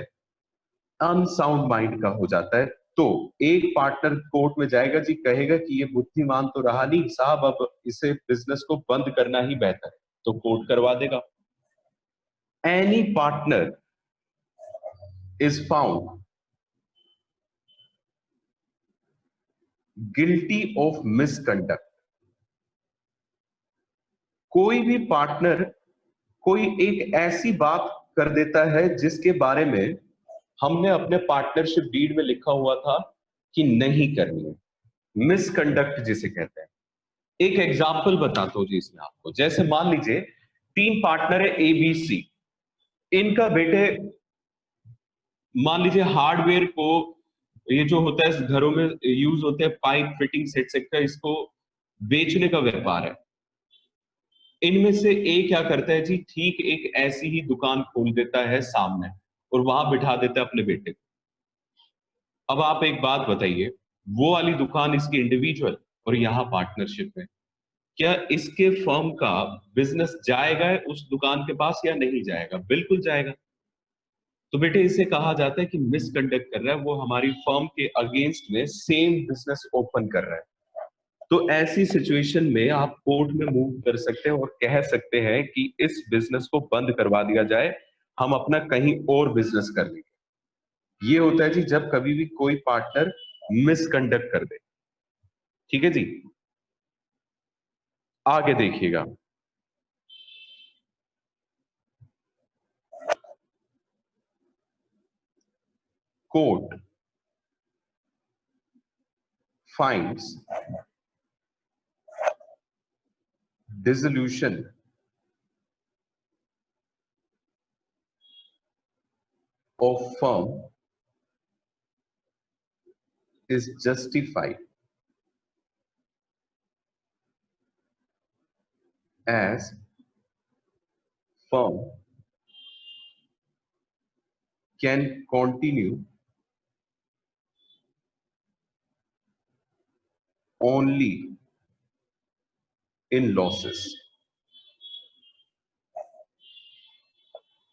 अनसाउंड माइंड का हो जाता है, तो एक पार्टनर कोर्ट में जाएगा जी, कहेगा कि ये बुद्धिमान तो रहा नहीं साहब, अब इसे बिजनेस को बंद करना ही बेहतर है, तो कोर्ट करवा देगा। Any partner is found guilty of misconduct, कोई भी पार्टनर कोई एक ऐसी बात कर देता है जिसके बारे में हमने अपने पार्टनरशिप डीड में लिखा हुआ था कि नहीं करनी है, मिसकंडक्ट जिसे कहते हैं। एक एग्जाम्पल बताता हूं जी इसमें आपको। जैसे मान लीजिए तीन पार्टनर है ए बी सी, इनका बेटे मान लीजिए हार्डवेयर को, ये जो होता है घरों में यूज होते हैं पाइप फिटिंग सेट का, इसको बेचने का व्यापार है। इनमें से ए क्या करता है जी, ठीक एक ऐसी ही दुकान खोल देता है सामने और वहां बिठा देता है अपने बेटे को। अब आप एक बात बताइए, वो वाली दुकान इसकी इंडिविजुअल और यहाँ पार्टनरशिप है, क्या इसके फर्म का बिजनेस जाएगा उस दुकान के पास या नहीं जाएगा? बिल्कुल जाएगा। तो बेटे इसे कहा जाता है कि मिसकंडक्ट कर रहा है, वो हमारी फर्म के अगेंस्ट में सेम बिजनेस ओपन कर रहा है। तो ऐसी सिचुएशन में आप कोर्ट में मूव कर सकते हैं और कह सकते हैं कि इस बिजनेस को बंद करवा दिया जाए, हम अपना कहीं और बिजनेस कर लेंगे। ये होता है जी जब कभी भी कोई पार्टनर मिसकंडक्ट कर दे। ठीक है जी, आगे देखिएगा। Court finds dissolution of firm is justified as firm can continue only in losses।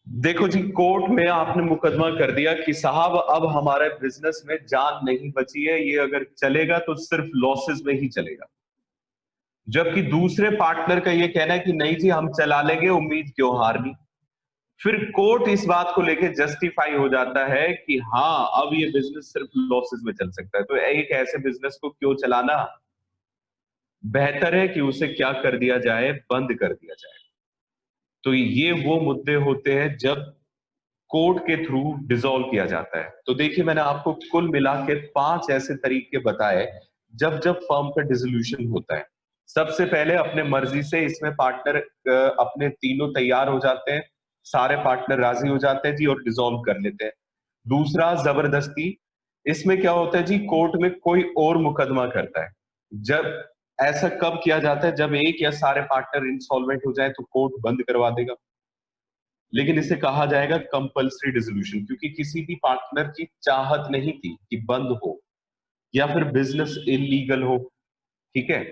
देखो जी, कोर्ट में आपने मुकदमा कर दिया कि साहब अब हमारे बिजनेस में जान नहीं बची है, ये अगर चलेगा तो सिर्फ लॉसेस में ही चलेगा। जबकि दूसरे पार्टनर का ये कहना है कि नहीं जी हम चला लेंगे, उम्मीद क्यों हारनी। फिर कोर्ट इस बात को लेके जस्टिफाई हो जाता है कि हाँ अब ये बिजनेस सिर्फ लॉसेस में चल सकता है, तो एक ऐसे बिजनेस को क्यों चलाना, बेहतर है कि उसे क्या कर दिया जाए, बंद कर दिया जाए। तो ये वो मुद्दे होते हैं जब कोर्ट के थ्रू डिसॉल्व किया जाता है। तो देखिए मैंने आपको कुल मिला के 5 ऐसे तरीके बताए जब जब फर्म का डिसोल्यूशन होता है। सबसे पहले अपने मर्जी से इसमें पार्टनर अपने तीनों तैयार हो जाते हैं, सारे पार्टनर राजी हो जाते हैं जी और डिसॉल्व कर लेते हैं। दूसरा जबरदस्ती, इसमें क्या होता है जी, कोर्ट में कोई और मुकदमा करता है। जब ऐसा कब किया जाता है, जब एक या सारे पार्टनर इंसॉल्वेंट हो जाए तो कोर्ट बंद करवा देगा। लेकिन इसे कहा जाएगा कंपल्सरी डिसोल्यूशन, क्योंकि किसी भी पार्टनर की चाहत नहीं थी कि बंद हो या फिर बिजनेस इलीगल हो। ठीक है,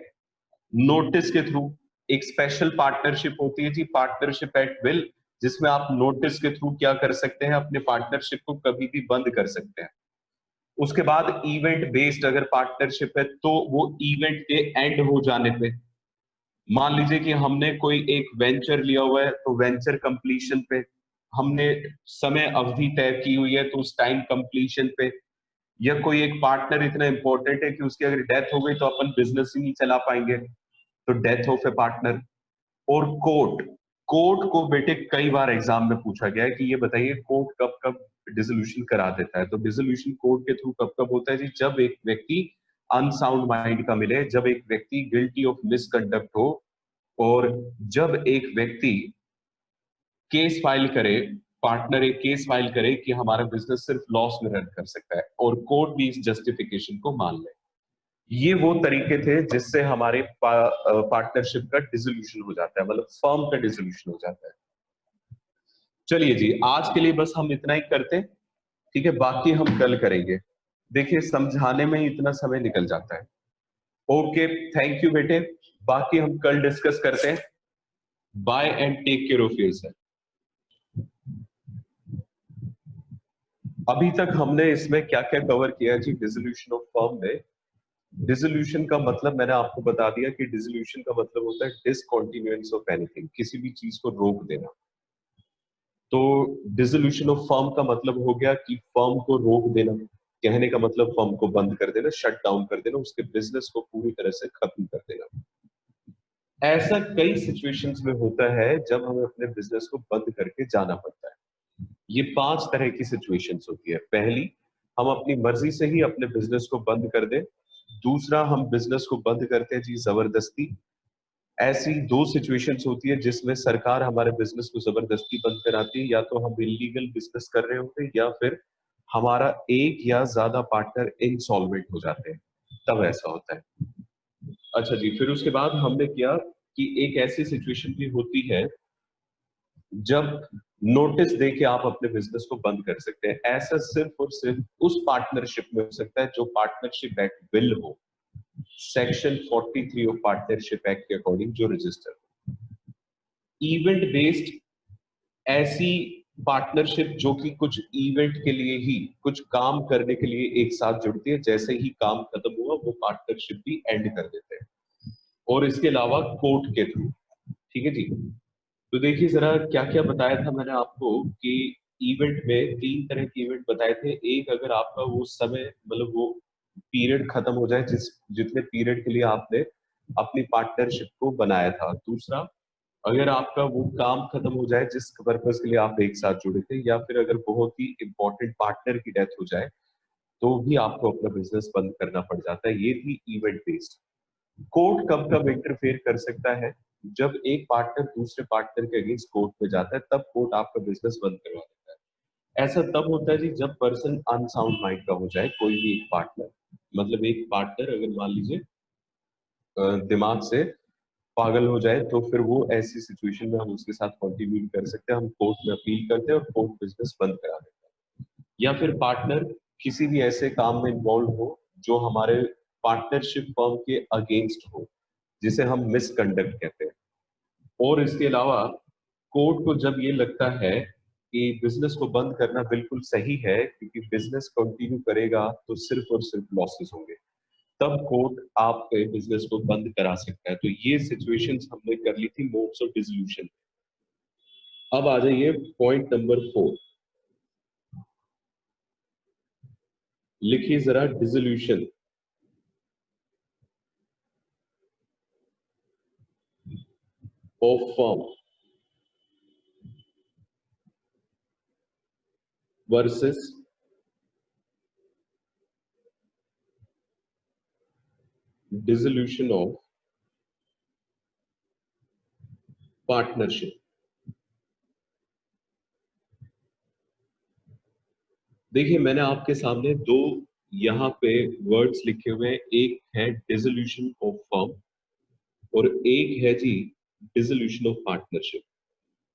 नोटिस के थ्रू एक स्पेशल पार्टनरशिप होती है जी, पार्टनरशिप एट विल, जिसमें आप नोटिस के थ्रू क्या कर सकते हैं, अपने पार्टनरशिप को कभी भी बंद कर सकते हैं। उसके बाद इवेंट बेस्ड अगर पार्टनरशिप है तो वो इवेंट के एंड हो जाने पे, मान लीजिए कि हमने कोई एक वेंचर लिया हुआ है तो वेंचर कंप्लीशन पे, हमने समय अवधि तय की हुई है तो उस टाइम कंप्लीशन पे, या कोई एक पार्टनर इतना इंपॉर्टेंट है कि उसकी अगर डेथ हो गई तो अपन बिजनेस ही नहीं चला पाएंगे, तो डेथ ऑफ ए पार्टनर। और कोर्ट, कोर्ट को बेटे कई बार एग्जाम में पूछा गया है कि ये बताइए कोर्ट कब कब डिसोल्यूशन करा देता है। तो डिसोल्यूशन कोर्ट के थ्रू कब कब होता है जी, जब एक व्यक्ति अनसाउंड माइंड का मिले, जब एक व्यक्ति गिल्टी ऑफ मिसकंडक्ट हो, और जब एक व्यक्ति केस फाइल करे पार्टनर एक केस फाइल करे कि हमारा बिजनेस सिर्फ लॉस में रन कर सकता है और कोर्ट भी इस जस्टिफिकेशन को मान ले। ये वो तरीके थे जिससे हमारे पार्टनरशिप का डिसोल्यूशन हो जाता है, मतलब फर्म का डिसोल्यूशन हो जाता है। चलिए जी, आज के लिए बस हम इतना ही करते हैं, ठीक है, बाकी हम कल करेंगे। देखिए समझाने में ही इतना समय निकल जाता है। ओके, थैंक यू बेटे, बाकी हम कल डिस्कस करते हैं। Bye and take care of yourself. अभी तक हमने इसमें क्या क्या कवर किया है जी डिसोल्यूशन ऑफ फर्म में। डिसोल्यूशन का मतलब मैंने आपको बता दिया कि डिसोल्यूशन का मतलब होता है डिसकंटिन्यूएंस ऑफ एनीथिंग, किसी भी चीज को रोक देना। तो डिसोल्यूशन ऑफ फर्म का मतलब हो गया कि फर्म को रोक देना, कहने का मतलब फर्म को बंद कर देना, शट डाउन कर देना, उसके बिजनेस को पूरी तरह से खत्म कर देना। ऐसा कई सिचुएशंस में होता है जब हमें अपने बिजनेस को बंद करके जाना पड़ता है। ये 5 तरह की सिचुएशंस होती है। पहली, हम अपनी मर्जी से ही अपने बिजनेस को बंद कर दें। दूसरा, हम बिजनेस को बंद करते हैं जी जबरदस्ती। ऐसी 2 सिचुएशंस होती है जिसमें सरकार हमारे बिजनेस को जबरदस्ती बंद कराती है, या तो हम इलीगल बिजनेस कर रहे होते या फिर हमारा एक या ज्यादा पार्टनर इंसॉल्वेंट हो जाते हैं, तब ऐसा होता है। अच्छा जी, फिर उसके बाद हमने किया कि एक ऐसी सिचुएशन भी होती है जब नोटिस दे के आप अपने बिजनेस को बंद कर सकते हैं। ऐसा सिर्फ और सिर्फ उस पार्टनरशिप में हो सकता है जो पार्टनरशिप एट विल हो, सेक्शन 43 ऑफ पार्टनरशिप एक्ट के अकॉर्डिंग जो रजिस्टर हो। इवेंट बेस्ड ऐसी पार्टनरशिप जो कि कुछ इवेंट के लिए ही, कुछ काम करने के लिए एक साथ जुड़ती है, जैसे ही काम खत्म हुआ वो पार्टनरशिप भी एंड कर देते हैं, और इसके अलावा कोर्ट के थ्रू। ठीक है जी, तो देखिए जरा क्या क्या बताया था मैंने आपको कि इवेंट में 3 तरह के इवेंट बताए थे। एक, अगर आपका वो समय मतलब वो पीरियड खत्म हो जाए जिस जितने पीरियड के लिए आपने अपनी पार्टनरशिप को बनाया था। दूसरा, अगर आपका वो काम खत्म हो जाए जिस पर्पज के लिए आप एक साथ जुड़े थे, या फिर अगर बहुत ही इंपॉर्टेंट पार्टनर की डेथ हो जाए तो भी आपको अपना बिजनेस बंद करना पड़ जाता है। ये थी इवेंट बेस्ड। कोर्ट कब कब इंटरफेयर कर सकता है? जब एक पार्टनर दूसरे पार्टनर के अगेंस्ट कोर्ट में जाता है तब कोर्ट आपका बिजनेस बंद करवा देता है। ऐसा तब होता है जी जब पर्सन अनसाउंड माइंड का हो जाए, कोई भी एक पार्टनर। मतलब एक पार्टनर अगर मान लीजिए दिमाग से पागल हो जाए तो फिर वो ऐसी सिचुएशन में हम उसके साथ कंटिन्यू कर सकते हैं, हम कोर्ट में अपील करते हैं और कोर्ट बिजनेस बंद करा देता है। या फिर पार्टनर किसी भी ऐसे काम में इन्वॉल्व हो जो हमारे पार्टनरशिप फर्म के अगेंस्ट हो, जिसे हम मिसकंडक्ट कहते हैं। और इसके अलावा कोर्ट को जब ये लगता है कि बिजनेस को बंद करना बिल्कुल सही है क्योंकि बिजनेस कंटिन्यू करेगा तो सिर्फ और सिर्फ लॉसेस होंगे, तब कोर्ट आपके बिजनेस को बंद करा सकता है। तो ये सिचुएशंस हमने कर ली थी मोड्स ऑफ डिसोल्यूशन। अब आ जाइए पॉइंट नंबर 4, लिखिए जरा dissolution of firm versus dissolution of partnership. देखिए मैंने आपके सामने 2 यहाँ पे वर्ड्स लिखे हुए हैं, एक है डिसोल्यूशन ऑफ फर्म और एक है जी डिसोल्यूशन ऑफ पार्टनरशिप।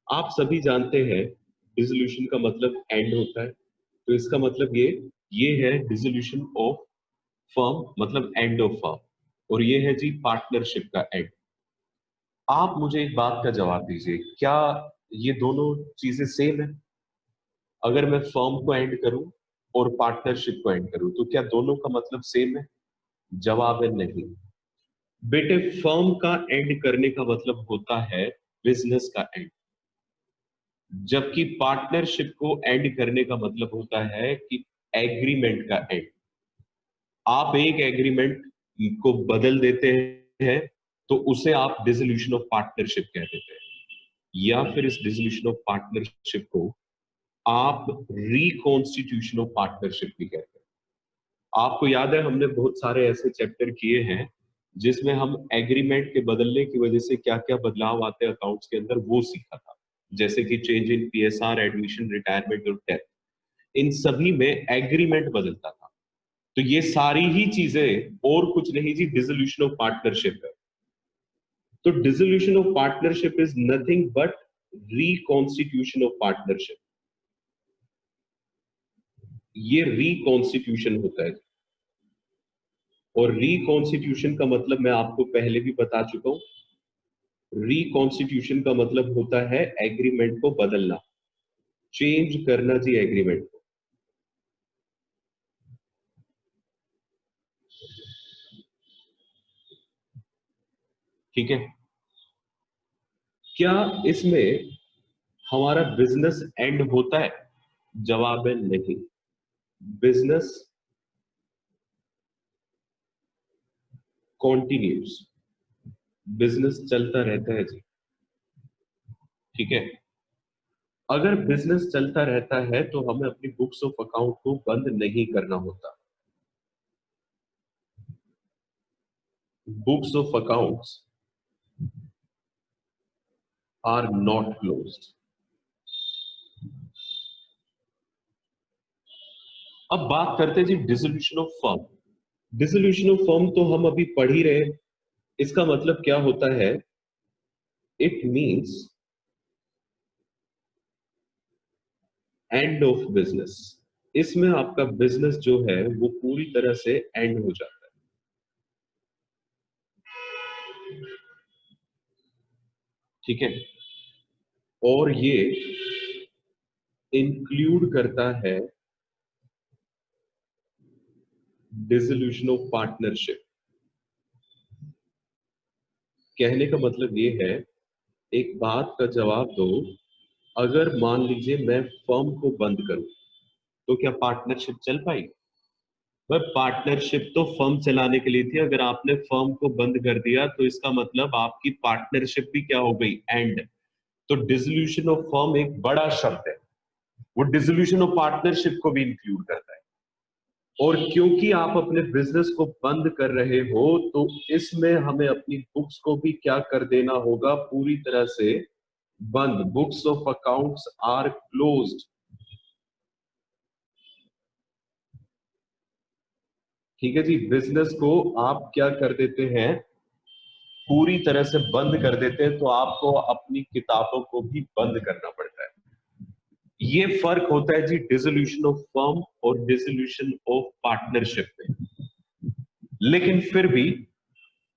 आप सभी जानते हैं डिसोल्यूशन का मतलब एंड होता है, तो इसका मतलब ये है डिसोल्यूशन ऑफ फर्म मतलब एंड ऑफ फर्म, और ये है जी पार्टनरशिप का एंड। आप मुझे एक बात का जवाब दीजिए, क्या ये दोनों चीजें सेम है? अगर मैं फर्म को एंड करूं और पार्टनरशिप को एंड करूं तो क्या दोनों का मतलब सेम है? जवाब है नहीं। बेटे फर्म का एंड करने का मतलब होता है बिजनेस का एंड, जबकि पार्टनरशिप को एंड करने का मतलब होता है कि एग्रीमेंट का एंड। आप एक एग्रीमेंट को बदल देते हैं तो उसे आप डिसोल्यूशन ऑफ पार्टनरशिप कह देते हैं, या फिर इस डिसोल्यूशन ऑफ पार्टनरशिप को आप रिकॉन्स्टिट्यूशन ऑफ पार्टनरशिप भी कहते हैं। आपको याद है हमने बहुत सारे ऐसे चैप्टर किए हैं जिसमें हम एग्रीमेंट के बदलने की वजह से क्या क्या बदलाव आते हैं अकाउंट्स के अंदर वो सीखा था। जैसे कि change in PSR, admission, retirement और डेथ, इन सभी में एग्रीमेंट बदलता था। तो ये सारी ही चीजें और कुछ नहीं जी, डिसोल्यूशन ऑफ पार्टनरशिप है। तो dissolution of partnership is nothing but reconstitution of partnership. ये रिकॉन्स्टिट्यूशन होता है। और रिकॉन्स्टिट्यूशन का मतलब मैं आपको पहले भी बता चुका हूं। रिकॉन्स्टिट्यूशन का मतलब होता है एग्रीमेंट को बदलना, चेंज करना जी एग्रीमेंट को। ठीक है, क्या इसमें हमारा बिजनेस एंड होता है? जवाब है नहीं। बिजनेस कॉन्टिन्यूस, बिजनेस चलता रहता है जी। ठीक है, अगर बिजनेस चलता रहता है तो हमें अपनी बुक्स ऑफ अकाउंट को बंद नहीं करना होता। Books of accounts are not closed. अब बात करते हैं जी dissolution of firm. Dissolution of firm तो हम अभी पढ़ ही रहे हैं। इसका मतलब क्या होता है? It means end of business. इसमें आपका बिजनेस जो है वो पूरी तरह से एंड हो जाता है। ठीक है, और ये इंक्लूड करता है डिसोल्यूशन ऑफ पार्टनरशिप। कहने का मतलब ये है, एक बात का जवाब दो। अगर मान लीजिए मैं फर्म को बंद करूं तो क्या पार्टनरशिप चल पाएगी? पर पार्टनरशिप तो फर्म चलाने के लिए थी। अगर आपने फर्म को बंद कर दिया तो इसका मतलब आपकी पार्टनरशिप भी क्या हो गई? एंड। तो डिसोल्यूशन ऑफ फर्म एक बड़ा शब्द है, वो डिसोल्यूशन ऑफ पार्टनरशिप को भी इंक्लूड करता है। और क्योंकि आप अपने बिजनेस को बंद कर रहे हो तो इसमें हमें अपनी बुक्स को भी क्या कर देना होगा? पूरी तरह से बंद। Books of accounts are closed. ठीक है जी, बिजनेस को आप क्या कर देते हैं? पूरी तरह से बंद कर देते हैं, तो आपको अपनी किताबों को भी बंद करना पड़ता है। ये फर्क होता है जी डिसोल्यूशन ऑफ फर्म और डिसोल्यूशन ऑफ पार्टनरशिप में। लेकिन फिर भी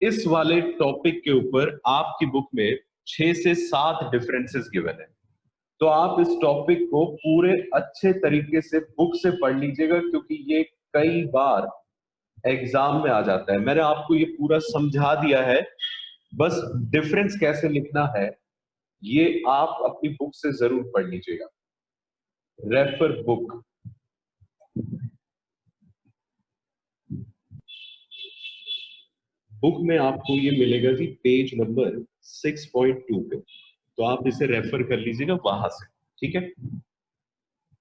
इस वाले टॉपिक के ऊपर आपकी बुक में 6 से 7 डिफरेंसेस गिवन है। तो आप इस टॉपिक को पूरे अच्छे तरीके से बुक से पढ़ लीजिएगा, क्योंकि ये कई बार एग्जाम में आ जाता है। मैंने आपको ये पूरा समझा दिया है, बस डिफरेंस कैसे लिखना है ये आप अपनी बुक से जरूर पढ़ लीजिएगा। Refer book. बुक में आपको ये मिलेगा जी पेज नंबर 6.2 पे, तो आप इसे रेफर कर लीजिएगा वहां से। ठीक है,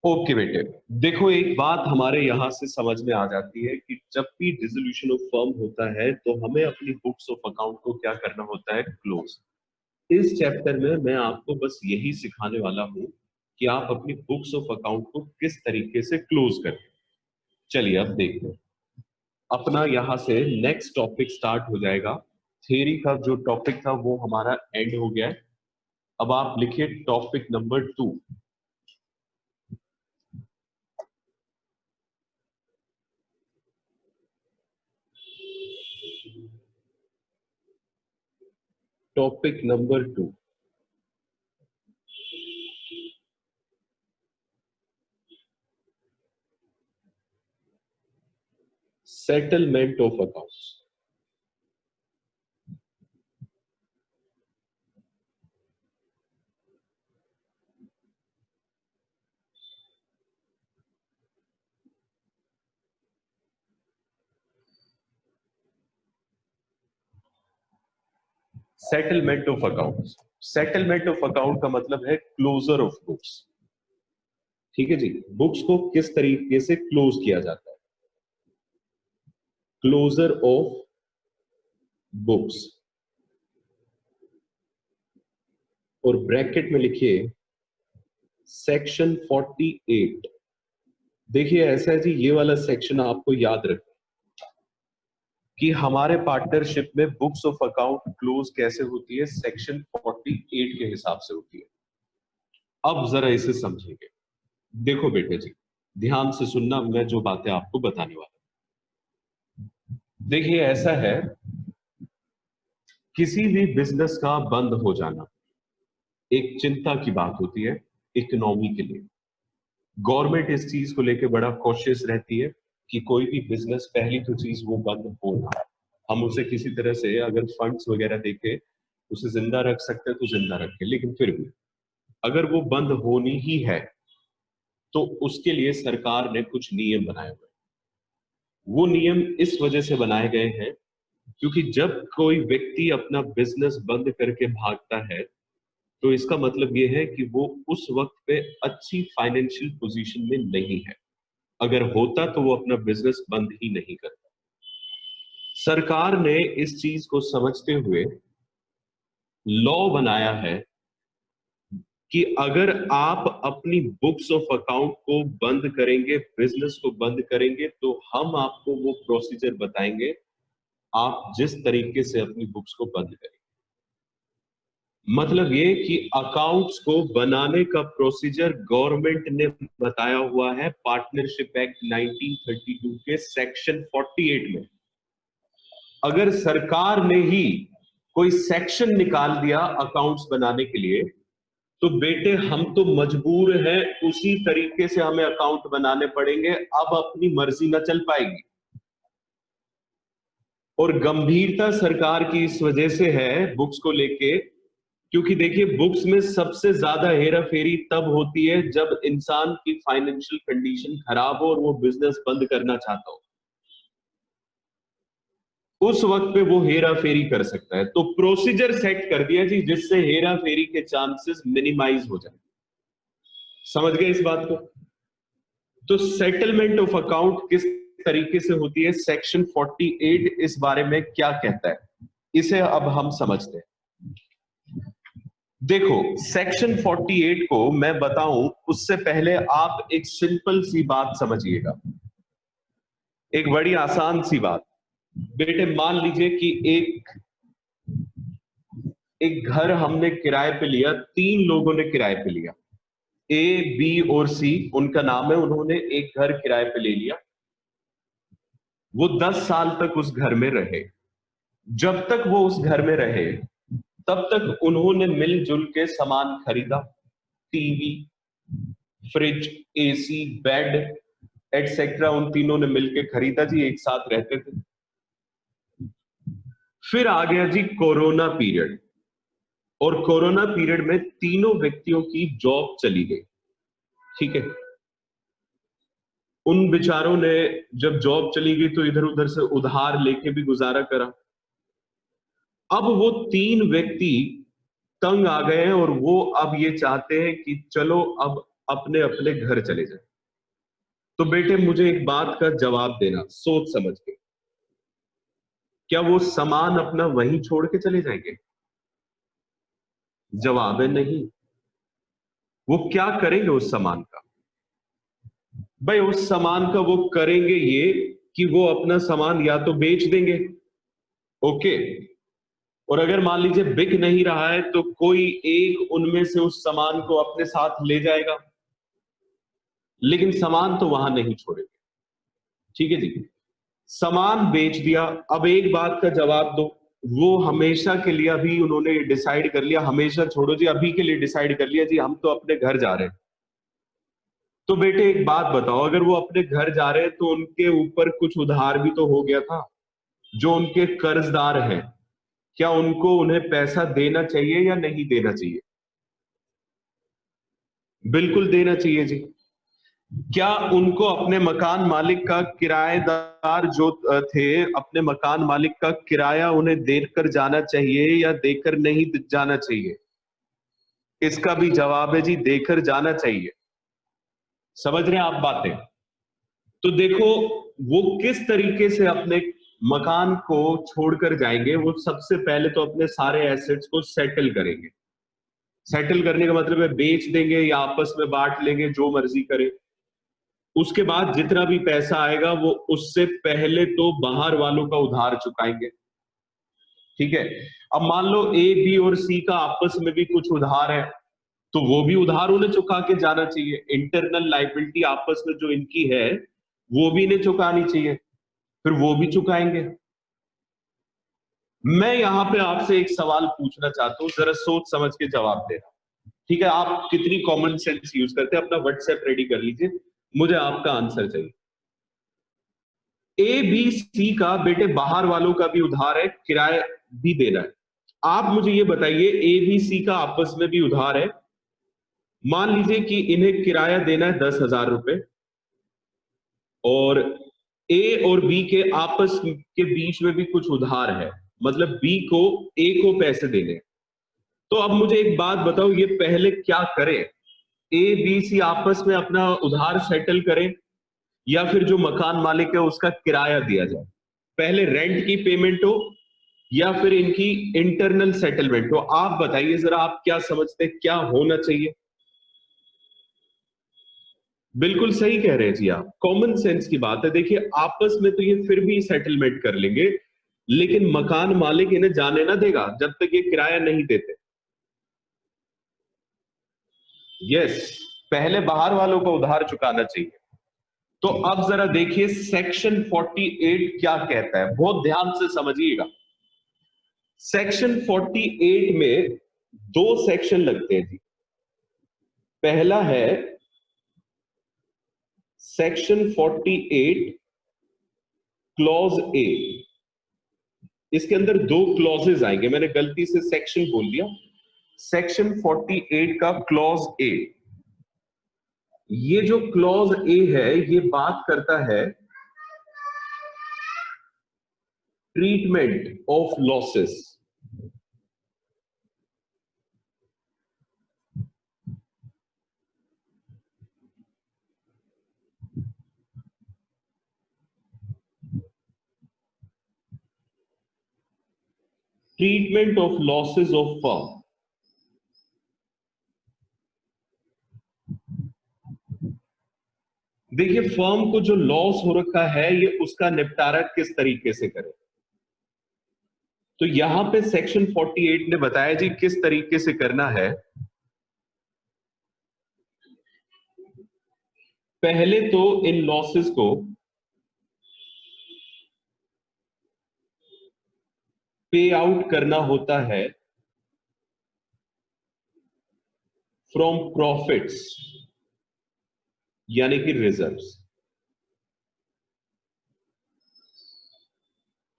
ओके बेटे। देखो, एक बात हमारे यहां से समझ में आ जाती है कि जब भी डिसोल्यूशन ऑफ फर्म होता है तो हमें अपनी बुक्स ऑफ अकाउंट को क्या करना होता है? क्लोज। इस चैप्टर में मैं आपको बस यही सिखाने वाला हूं कि आप अपनी बुक्स ऑफ अकाउंट को किस तरीके से क्लोज करें। चलिए अब देखते हैं। अपना यहां से नेक्स्ट टॉपिक स्टार्ट हो जाएगा। थ्योरी का जो टॉपिक था वो हमारा एंड हो गया है। अब आप लिखिए topic number 2। Topic number 2, settlement of accounts. Settlement of accounts. Settlement of account का मतलब है क्लोजर ऑफ बुक्स। ठीक है जी, बुक्स को किस तरीके से क्लोज किया जाता है? Closure of books. और ब्रैकेट में लिखिए सेक्शन 48। देखिए ऐसा है जी, ये वाला सेक्शन आपको याद रखना कि हमारे पार्टनरशिप में बुक्स ऑफ अकाउंट क्लोज कैसे होती है, सेक्शन 48 के हिसाब से होती है। अब जरा इसे समझेंगे। देखो बेटे जी, ध्यान से सुनना, मैं जो बातें आपको बताने वाला हूं। देखिए ऐसा है, किसी भी बिजनेस का बंद हो जाना एक चिंता की बात होती है इकोनॉमी के लिए। गवर्नमेंट इस चीज को लेकर बड़ा कॉशियस रहती है कि कोई भी बिजनेस, पहली तो चीज वो बंद हो ना, हम उसे किसी तरह से अगर फंड्स वगैरह देके उसे जिंदा रख सकते हैं तो जिंदा रखें, लेकिन फिर भी अगर वो बंद होनी ही है तो उसके लिए सरकार ने कुछ नियम बनाए हुए हैं। वो नियम इस वजह से बनाए गए हैं क्योंकि जब कोई व्यक्ति अपना बिजनेस बंद करके भागता है तो इसका मतलब ये है कि वो उस वक्त पे अच्छी फाइनेंशियल पोजीशन में नहीं है। अगर होता तो वो अपना बिजनेस बंद ही नहीं करता। सरकार ने इस चीज को समझते हुए लॉ बनाया है कि अगर आप अपनी बुक्स ऑफ अकाउंट को बंद करेंगे, बिजनेस को बंद करेंगे, तो हम आपको वो प्रोसीजर बताएंगे आप जिस तरीके से अपनी बुक्स को बंद करेंगे। मतलब ये कि अकाउंट्स को बनाने का प्रोसीजर गवर्नमेंट ने बताया हुआ है पार्टनरशिप एक्ट 1932 के सेक्शन 48 में। अगर सरकार ने ही कोई सेक्शन निकाल दिया अकाउंट्स बनाने के लिए तो बेटे हम तो मजबूर हैं, उसी तरीके से हमें अकाउंट बनाने पड़ेंगे। अब अपनी मर्जी ना चल पाएगी। और गंभीरता सरकार की इस वजह से है बुक्स को लेके, क्योंकि देखिए बुक्स में सबसे ज्यादा हेरा फेरी तब होती है जब इंसान की फाइनेंशियल कंडीशन खराब हो और वो बिजनेस बंद करना चाहता हो। उस वक्त पे वो हेरा फेरी कर सकता है। तो प्रोसीजर सेट कर दिया जी जिससे हेरा फेरी के चांसेस मिनिमाइज हो जाए। समझ गए इस बात को? तो सेटलमेंट ऑफ अकाउंट किस तरीके से होती है, सेक्शन 48 इस बारे में क्या कहता है, इसे अब हम समझते हैं। देखो सेक्शन 48 को मैं बताऊं उससे पहले आप एक सिंपल सी बात समझिएगा, एक बड़ी आसान सी बात। बेटे मान लीजिए कि एक घर हमने किराए पे लिया, 3 लोगों ने किराए पे लिया, ए बी और सी उनका नाम है, उन्होंने एक घर किराए पे ले लिया। वो 10 साल तक उस घर में रहे। जब तक वो उस घर में रहे तब तक उन्होंने मिलजुल के सामान खरीदा, TV, fridge, AC, bed etcetera, उन तीनों ने मिलकर खरीदा जी, एक साथ रहते थे। फिर आ गया जी कोरोना पीरियड, और कोरोना पीरियड में तीनों व्यक्तियों की जॉब चली गई। ठीक है, उन बेचारों ने जब जॉब चली गई तो इधर उधर से उधार लेके भी गुजारा करा। अब वो 3 व्यक्ति तंग आ गए हैं और वो अब ये चाहते हैं कि चलो अब अपने अपने घर चले जाए। तो बेटे मुझे एक बात का जवाब देना सोच समझ के, क्या वो सामान अपना वहीं छोड़ के चले जाएंगे? जवाब है नहीं। वो क्या करेंगे उस सामान का? भाई उस सामान का वो करेंगे ये कि वो अपना सामान या तो बेच देंगे, ओके, और अगर मान लीजिए बिक नहीं रहा है तो कोई एक उनमें से उस सामान को अपने साथ ले जाएगा, लेकिन सामान तो वहां नहीं छोड़ेंगे। ठीक है जी, सामान बेच दिया। अब एक बात का जवाब दो, वो हमेशा के लिए अभी उन्होंने डिसाइड कर लिया, हमेशा छोड़ो जी, अभी के लिए डिसाइड कर लिया जी हम तो अपने घर जा रहे हैं। तो बेटे एक बात बताओ, अगर वो अपने घर जा रहे हैं तो उनके ऊपर कुछ उधार भी तो हो गया था। जो उनके कर्जदार हैं, क्या उनको उन्हें पैसा देना चाहिए या नहीं देना चाहिए? बिल्कुल देना चाहिए जी। क्या उनको अपने मकान मालिक का किराएदार जो थे, अपने मकान मालिक का किराया उन्हें देकर जाना चाहिए या देकर नहीं जाना चाहिए? इसका भी जवाब है जी देकर जाना चाहिए। समझ रहे हैं आप बातें? तो देखो वो किस तरीके से अपने मकान को छोड़कर जाएंगे। वो सबसे पहले तो अपने सारे एसेट्स को सेटल करेंगे। सेटल करने का मतलब है बेच देंगे या आपस में बांट लेंगे, जो मर्जी करे। उसके बाद जितना भी पैसा आएगा वो उससे पहले तो बाहर वालों का उधार चुकाएंगे। ठीक है। अब मान लो ए बी और सी का आपस में भी कुछ उधार है, तो वो भी उधार उन्हें चुका के जाना चाहिए। इंटरनल लाइबिलिटी आपस में जो इनकी है वो भी इन्हें चुकानी चाहिए, फिर वो भी चुकाएंगे। मैं यहां पे आपसे एक सवाल पूछना चाहता हूं, जरा सोच समझ के जवाब देना। ठीक है, आप कितनी कॉमन सेंस यूज करते हैं अपना व्हाट्सएप रेडी कर लीजिए, मुझे आपका आंसर चाहिए। ए बी सी का बेटे बाहर वालों का भी उधार है, किराया भी देना है। आप मुझे ये बताइए, ए बी सी का आपस में भी उधार है। मान लीजिए कि इन्हें किराया देना है 10,000 रुपए, और ए और बी के आपस के बीच में भी कुछ उधार है, मतलब बी को ए को पैसे देने हैं। तो अब मुझे एक बात बताओ, ये पहले क्या करें? ए बी सी आपस में अपना उधार सेटल करें, या फिर जो मकान मालिक है उसका किराया दिया जाए? पहले रेंट की पेमेंट हो या फिर इनकी इंटरनल सेटलमेंट हो? आप बताइए जरा, आप क्या समझते हैं क्या होना चाहिए? बिल्कुल सही कह रहे हैं जी आप, कॉमन सेंस की बात है। देखिए आपस में तो ये फिर भी सेटलमेंट कर लेंगे, लेकिन मकान मालिक इन्हें जाने ना देगा जब तक ये किराया नहीं देते। यस, पहले बाहर वालों को उधार चुकाना चाहिए। तो अब जरा देखिए सेक्शन 48 क्या कहता है, बहुत ध्यान से समझिएगा। सेक्शन 48 में दो सेक्शन लगते हैं जी। पहला है सेक्शन 48 क्लॉज ए। इसके अंदर दो क्लॉजेज आएंगे, मैंने गलती से सेक्शन बोल दिया। सेक्शन 48 का क्लॉज ए, ये जो क्लॉज ए है ये बात करता है treatment of losses. Treatment of losses of firm. देखिए फर्म को जो लॉस हो रखा है ये उसका निपटारा किस तरीके से करे। तो यहां पे सेक्शन 48 ने बताया जी किस तरीके से करना है। पहले तो इन लॉसेस को पे आउट करना होता है फ्रॉम प्रॉफिट्स, यानी कि रिजर्व्स।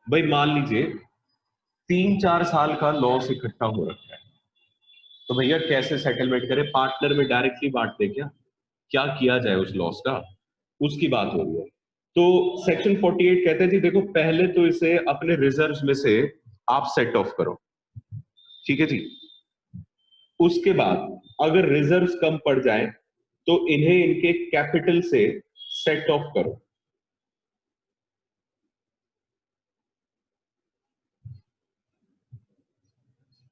भाई मान लीजिए 3-4 साल का लॉस इकट्ठा हो रखा है, तो भैया कैसे सेटलमेंट करें? पार्टनर में डायरेक्टली बांट दे क्या? क्या किया जाए उस लॉस का, उसकी बात हो रही है। तो सेक्शन 48 कहते हैं जी देखो, पहले तो इसे अपने रिजर्व्स में से आप सेट ऑफ करो। ठीक है जी। उसके बाद अगर रिजर्व्स कम पड़ जाए तो इन्हें इनके कैपिटल से सेट ऑफ करो।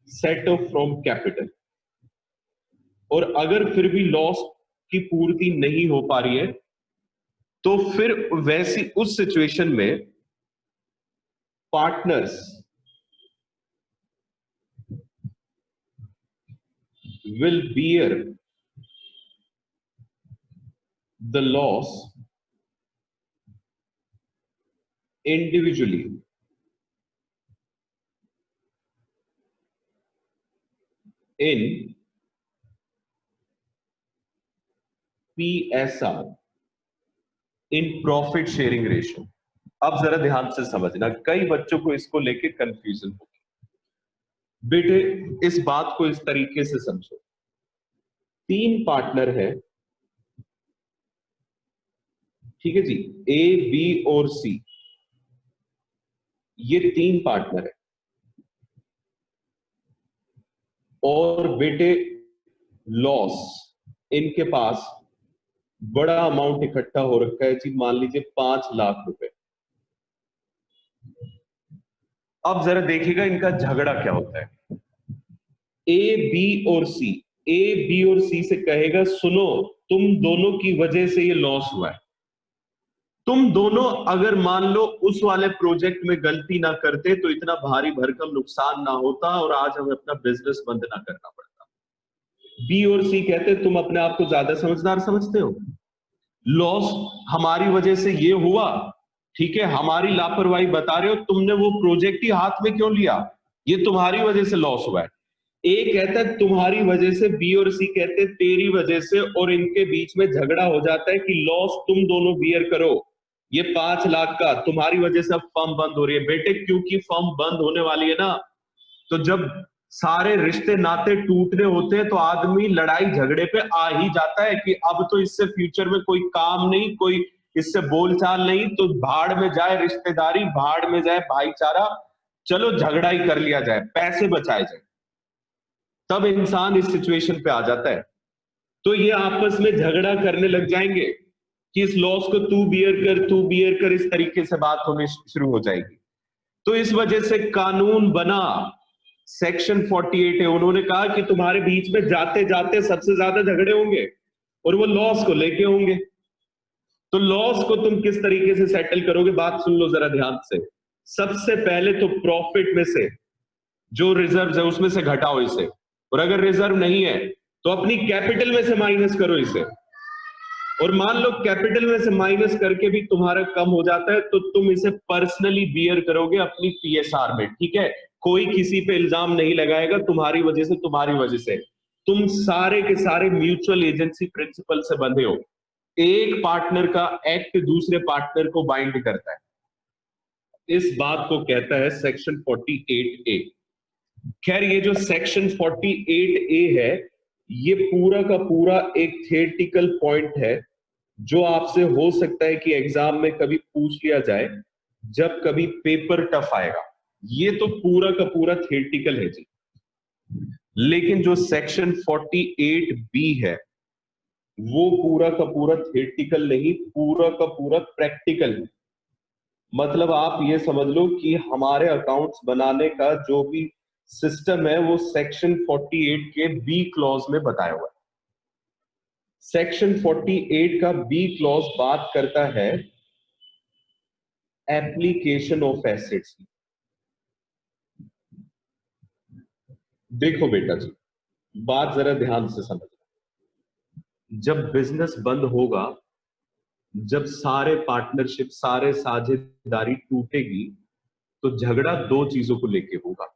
Set of from capital. और अगर फिर भी लॉस की पूर्ति नहीं हो पा रही है तो फिर वैसी उस सिचुएशन में partners will bear the loss individually in PSR, in profit sharing ratio। अब जरा ध्यान से समझना, कई बच्चों को इसको लेके कंफ्यूजन होगी। बेटे इस बात को इस तरीके से समझो, तीन पार्टनर है, ठीक है जी, ए बी और सी, ये तीन पार्टनर है। और बेटे लॉस इनके पास बड़ा अमाउंट इकट्ठा हो रखा है जी, मान लीजिए 5 लाख रुपए। अब जरा देखिएगा इनका झगड़ा क्या होता है। ए बी और सी ए बी और सी से कहेगा सुनो तुम दोनों की वजह से ये लॉस हुआ है, तुम दोनों अगर मान लो उस वाले प्रोजेक्ट में गलती ना करते तो इतना भारी भरकम नुकसान ना होता और आज हमें अपना बिजनेस बंद ना करना पड़ता। बी और सी कहते तुम अपने आप को ज्यादा समझदार समझते हो, लॉस हमारी वजह से ये हुआ, ठीक है, हमारी लापरवाही बता रहे हो, तुमने वो प्रोजेक्ट ही हाथ में क्यों लिया, ये तुम्हारी वजह से लॉस हुआ है। ए कहता है तुम्हारी वजह से, बी और सी कहते हैं तेरी वजह से, और इनके बीच में झगड़ा हो जाता है कि लॉस तुम दोनों बियर करो, ये 5 लाख का तुम्हारी वजह से अब फर्म बंद हो रही है। बेटे क्योंकि फर्म बंद होने वाली है ना, तो जब सारे रिश्ते नाते टूटने होते हैं तो आदमी लड़ाई झगड़े पे आ ही जाता है कि अब तो इससे फ्यूचर में कोई काम नहीं, कोई इससे बोलचाल नहीं, तो भाड़ में जाए रिश्तेदारी, भाड़ में जाए भाईचारा, चलो झगड़ा ही कर लिया जाए, पैसे बचाए जाए, तब इंसान इस सिचुएशन पे आ जाता है। तो ये आपस में झगड़ा करने लग जाएंगे कि इस लॉस को तू बियर कर, तू बियर कर, इस तरीके से बात होने शुरू हो जाएगी। तो इस वजह से कानून बना, सेक्शन 48 है, उन्होंने कहा कि तुम्हारे बीच में जाते जाते सबसे ज्यादा झगड़े होंगे और वो लॉस को लेके होंगे, तो लॉस को तुम किस तरीके से सेटल करोगे, बात सुन लो जरा ध्यान से। सबसे पहले तो प्रॉफिट में से जो रिजर्व है उसमें से घटाओ इसे, और अगर रिजर्व नहीं है तो अपनी कैपिटल में से माइनस करो इसे, और मान लो कैपिटल में से माइनस करके भी तुम्हारा कम हो जाता है तो तुम इसे पर्सनली बियर करोगे अपनी पीएसआर में, ठीक है, कोई किसी पे इल्जाम नहीं लगाएगा, तुम्हारी वजह से, तुम्हारी वजह से तुम सारे के सारे म्यूचुअल एजेंसी प्रिंसिपल से बंधे हो, एक पार्टनर का एक्ट दूसरे पार्टनर को बाइंड करता है, इस बात को कहता है सेक्शन 48A। खैर ये जो सेक्शन 48A है ये पूरा का पूरा एक थियोरेटिकल पॉइंट है जो आपसे हो सकता है कि एग्जाम में कभी पूछ लिया जाए जब कभी पेपर टफ आएगा, ये तो पूरा का पूरा थियोरेटिकल है जी। लेकिन जो सेक्शन 48B है वो पूरा का पूरा थियोरेटिकल नहीं, पूरा का पूरा प्रैक्टिकल है। मतलब आप ये समझ लो कि हमारे अकाउंट्स बनाने का जो भी सिस्टम है वो सेक्शन 48 के बी क्लॉज में बताया हुआ है। सेक्शन 48 का बी क्लॉज बात करता है एप्लीकेशन ऑफ एसेट्स। देखो बेटा जी, बात जरा ध्यान से समझना, जब बिजनेस बंद होगा, जब सारे पार्टनरशिप, सारे साझेदारी टूटेगी, तो झगड़ा दो चीजों को लेके होगा।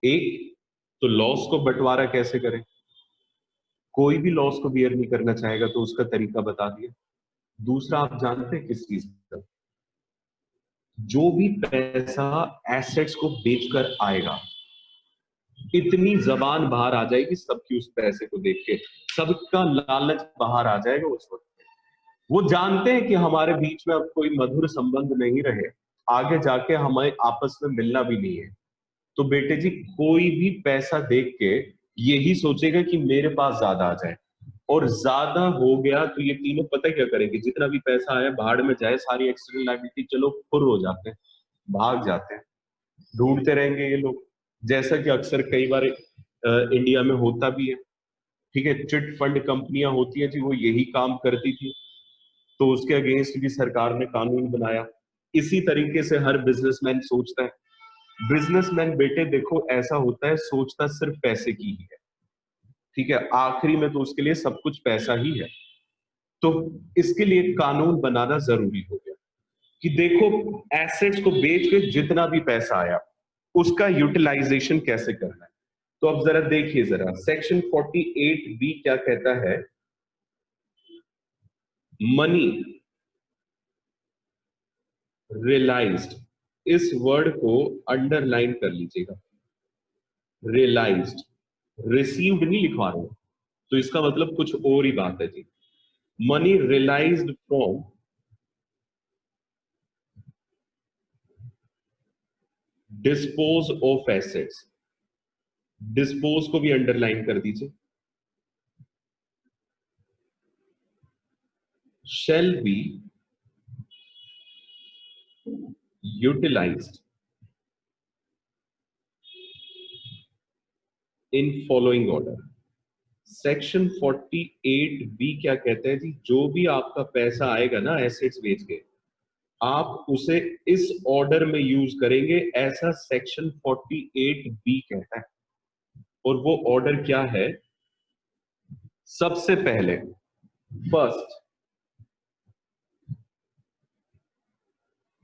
एक तो लॉस को बंटवारा कैसे करें, कोई भी लॉस को बियर नहीं करना चाहेगा तो उसका तरीका बता दिया। दूसरा आप जानते हैं किस चीज का, जो भी पैसा एसेट्स को बेचकर आएगा, इतनी जबान बाहर आ जाएगी सबकी उस पैसे को देख के, सबका लालच बाहर आ जाएगा उस वक्त। वो जानते हैं कि हमारे बीच में अब कोई मधुर संबंध नहीं रहे, आगे जाके हमें आपस में मिलना भी नहीं है, तो बेटे जी कोई भी पैसा देख के यही सोचेगा कि मेरे पास ज्यादा आ जाए, और ज्यादा हो गया तो ये तीनों पता क्या करेंगे, जितना भी पैसा आया भाड़ में जाए, सारी एक्सटर्नल लायबिलिटी चलो फुर हो जाते हैं, भाग जाते हैं, ढूंढते रहेंगे ये लोग, जैसा कि अक्सर कई बार इंडिया में होता भी है। ठीक है, चिट फंड कंपनियां होती है जी, वो यही काम करती थी, तो उसके अगेंस्ट भी सरकार ने कानून बनाया। इसी तरीके से हर बिजनेसमैन सोचता है। बिजनेसमैन बेटे देखो ऐसा होता है, सोचता सिर्फ पैसे की ही है, ठीक है, आखिरी में तो उसके लिए सब कुछ पैसा ही है। तो इसके लिए कानून बनाना जरूरी हो गया कि देखो एसेट्स को बेच के जितना भी पैसा आया उसका यूटिलाइजेशन कैसे करना है। तो अब जरा देखिए, जरा सेक्शन 48B क्या कहता है, मनी रियलाइज्ड, इस वर्ड को अंडरलाइन कर लीजिएगा, रियलाइज्ड, रिसीव्ड नहीं लिखवा रहे हो, तो इसका मतलब कुछ और ही बात है जी। Money realised from dispose of assets, dispose को भी अंडरलाइन कर दीजिए, shall be utilized in following order। Section 48 B क्या कहता है जी, जो भी आपका पैसा आएगा ना एसेट्स बेच के, आप उसे इस ऑर्डर में यूज करेंगे, ऐसा सेक्शन 48 बी कहता है। और वो ऑर्डर क्या है? सबसे पहले फर्स्ट,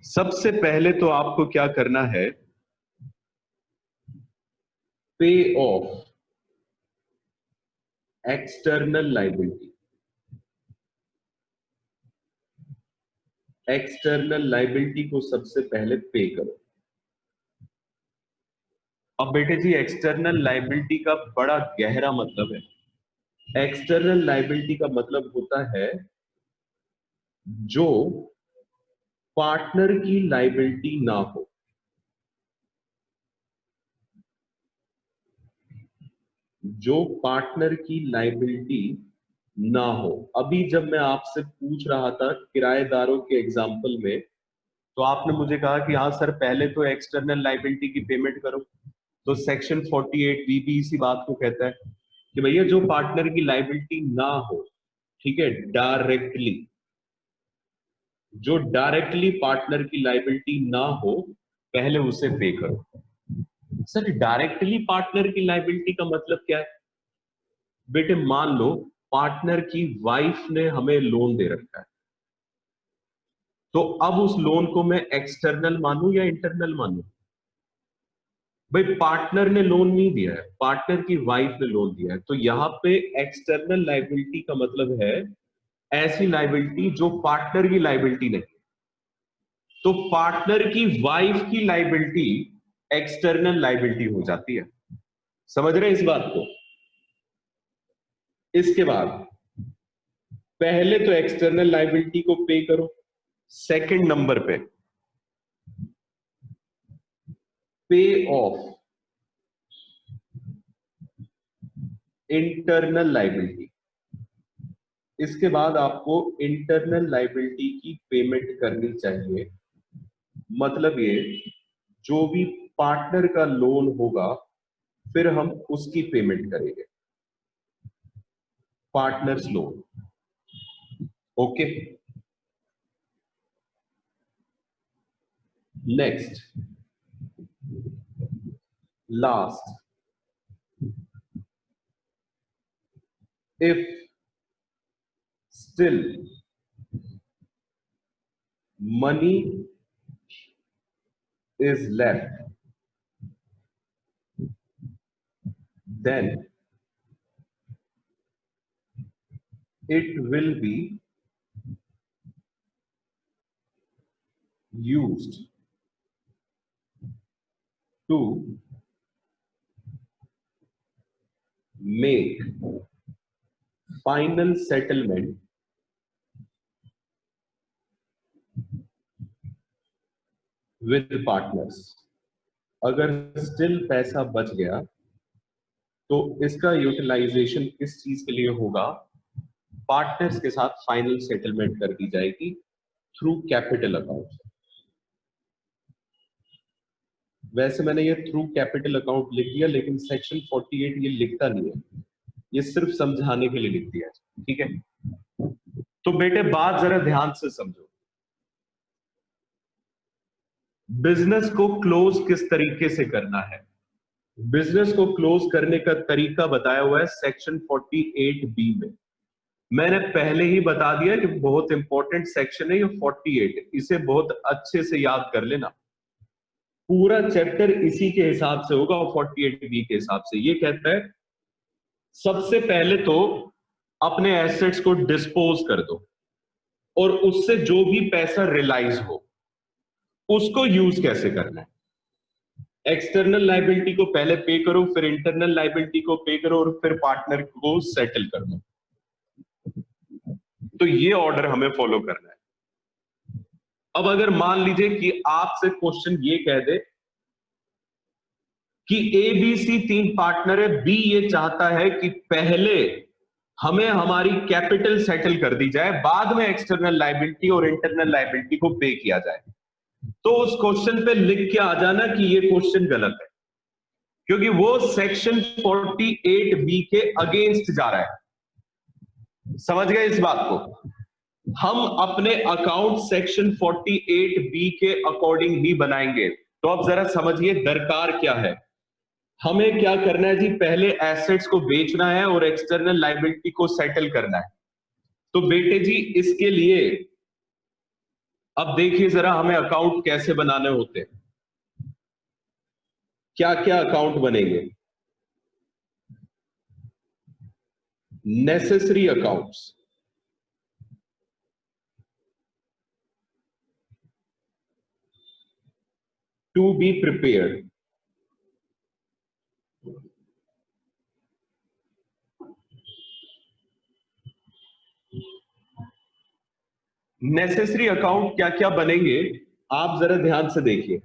सबसे पहले तो आपको क्या करना है? पे of external liability. External liability को सबसे पहले पे करो। अब बेटे जी, एक्सटर्नल लाइबिलिटी का बड़ा गहरा मतलब है। एक्सटर्नल लाइबिलिटी का मतलब होता है जो पार्टनर की लाइबिलिटी ना हो। जो पार्टनर की लाइबिलिटी ना हो। अभी जब मैं आपसे पूछ रहा था किराएदारों के एग्जाम्पल में, तो आपने मुझे कहा कि हाँ सर, पहले तो एक्सटर्नल लाइबिलिटी की पेमेंट करो। तो सेक्शन 48 भी इसी बात को कहता है कि भैया जो पार्टनर की लाइबिलिटी ना हो, ठीक है, डायरेक्टली, जो डायरेक्टली पार्टनर की लाइबिलिटी ना हो, पहले उसे पे करो। सर, डायरेक्टली पार्टनर की लाइबिलिटी का मतलब क्या है? बेटे मान लो पार्टनर की वाइफ ने हमें लोन दे रखा है, तो अब उस लोन को मैं एक्सटर्नल मानूं या इंटरनल मानूं? भाई पार्टनर ने लोन नहीं दिया है, पार्टनर की वाइफ ने लोन दिया है, तो यहां पे एक्सटर्नल लाइबिलिटी का मतलब है ऐसी लाइबिलिटी जो पार्टनर की लाइबिलिटी नहीं। तो पार्टनर की वाइफ की लाइबिलिटी एक्सटर्नल लाइबिलिटी हो जाती है। समझ रहे हैं इस बात को? इसके बाद पहले तो एक्सटर्नल लाइबिलिटी को पे करो, सेकंड नंबर पे ऑफ इंटरनल लाइबिलिटी। इसके बाद आपको इंटरनल लाइबिलिटी की पेमेंट करनी चाहिए। मतलब ये, जो भी पार्टनर का लोन होगा फिर हम उसकी पेमेंट करेंगे, partners loan. Okay, next, last, if still money is left, then it will be used to make final settlement with partners। अगर स्टिल पैसा बच गया तो इसका यूटिलाइजेशन किस चीज के लिए होगा? पार्टनर्स के साथ फाइनल सेटलमेंट कर दी जाएगी थ्रू कैपिटल अकाउंट। वैसे मैंने ये थ्रू कैपिटल अकाउंट लिख दिया, लेकिन सेक्शन 48 ये लिखता नहीं है, ये सिर्फ समझाने के लिए लिख दिया है। ठीक है, तो बेटे बात जरा ध्यान से समझो। बिजनेस को क्लोज किस तरीके से करना है? बिजनेस को क्लोज करने का तरीका बताया हुआ है सेक्शन 48 बी में। मैंने पहले ही बता दिया कि बहुत इंपॉर्टेंट सेक्शन है ये 48, इसे बहुत अच्छे से याद कर लेना। पूरा चैप्टर इसी के हिसाब से होगा और 48 बी के हिसाब से। ये कहता है सबसे पहले तो अपने एसेट्स को डिस्पोज कर दो और उससे जो भी पैसा रियलाइज हो उसको यूज कैसे करना है। एक्सटर्नल लाइबिलिटी को पहले पे करो, फिर इंटरनल लाइबिलिटी को पे करो और फिर पार्टनर को सेटल कर दो। तो ये ऑर्डर हमें फॉलो करना है। अब अगर मान लीजिए कि आपसे क्वेश्चन ये कह दे कि ए बी सी तीन पार्टनर है, बी ये चाहता है कि पहले हमें हमारी कैपिटल सेटल कर दी जाए, बाद में एक्सटर्नल लाइबिलिटी और इंटरनल लाइबिलिटी को पे किया जाए, तो उस क्वेश्चन पे लिख के आ जाना कि ये क्वेश्चन गलत है। क्योंकि वो सेक्शन 48B के अगेंस्ट जा रहा है। समझ गए इस बात को? हम अपने अकाउंट सेक्शन 48B के अकॉर्डिंग ही बनाएंगे। तो अब जरा समझिए दरकार क्या है। हमें क्या करना है जी, पहले एसेट्स को बेचना है और एक्सटर्नल लायबिलिटी को सेटल करना है। तो बेटे जी इसके लिए अब देखिए जरा हमें अकाउंट कैसे बनाने होते हैं, क्या क्या अकाउंट बनेंगे। Necessary accounts, to be prepared, necessary account क्या क्या बनेंगे आप जरा ध्यान से देखिए।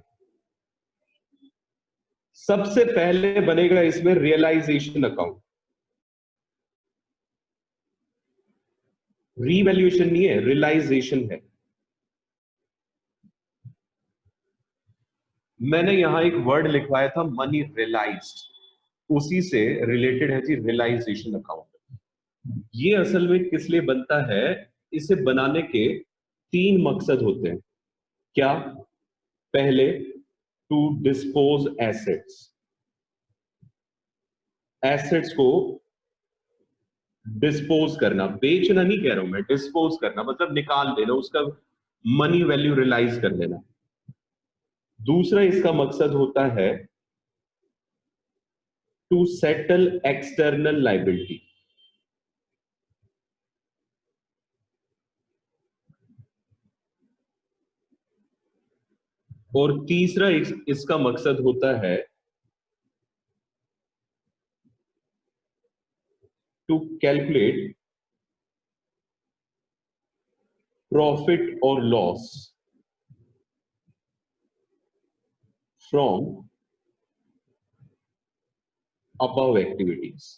सबसे पहले बनेगा इसमें रियलाइजेशन अकाउंट। रीवैल्यूएशन नहीं है, रियलाइजेशन है। मैंने यहां एक वर्ड लिखवाया था मनी रियलाइज्ड, उसी से रिलेटेड है जी रियलाइजेशन अकाउंट। ये असल में किस लिए बनता है, इसे बनाने के तीन मकसद होते हैं। क्या? पहले टू डिस्पोज एसेट्स, एसेट्स को डिस्पोज करना, बेचना नहीं कह रहा हूं मैं, डिस्पोज करना मतलब निकाल देना, उसका मनी वैल्यू रियलाइज कर लेना। दूसरा इसका मकसद होता है टू सेटल एक्सटर्नल लायबिलिटी। और तीसरा इसका मकसद होता है टू कैलकुलेट प्रॉफिट और लॉस फ्रॉम अबव एक्टिविटीज।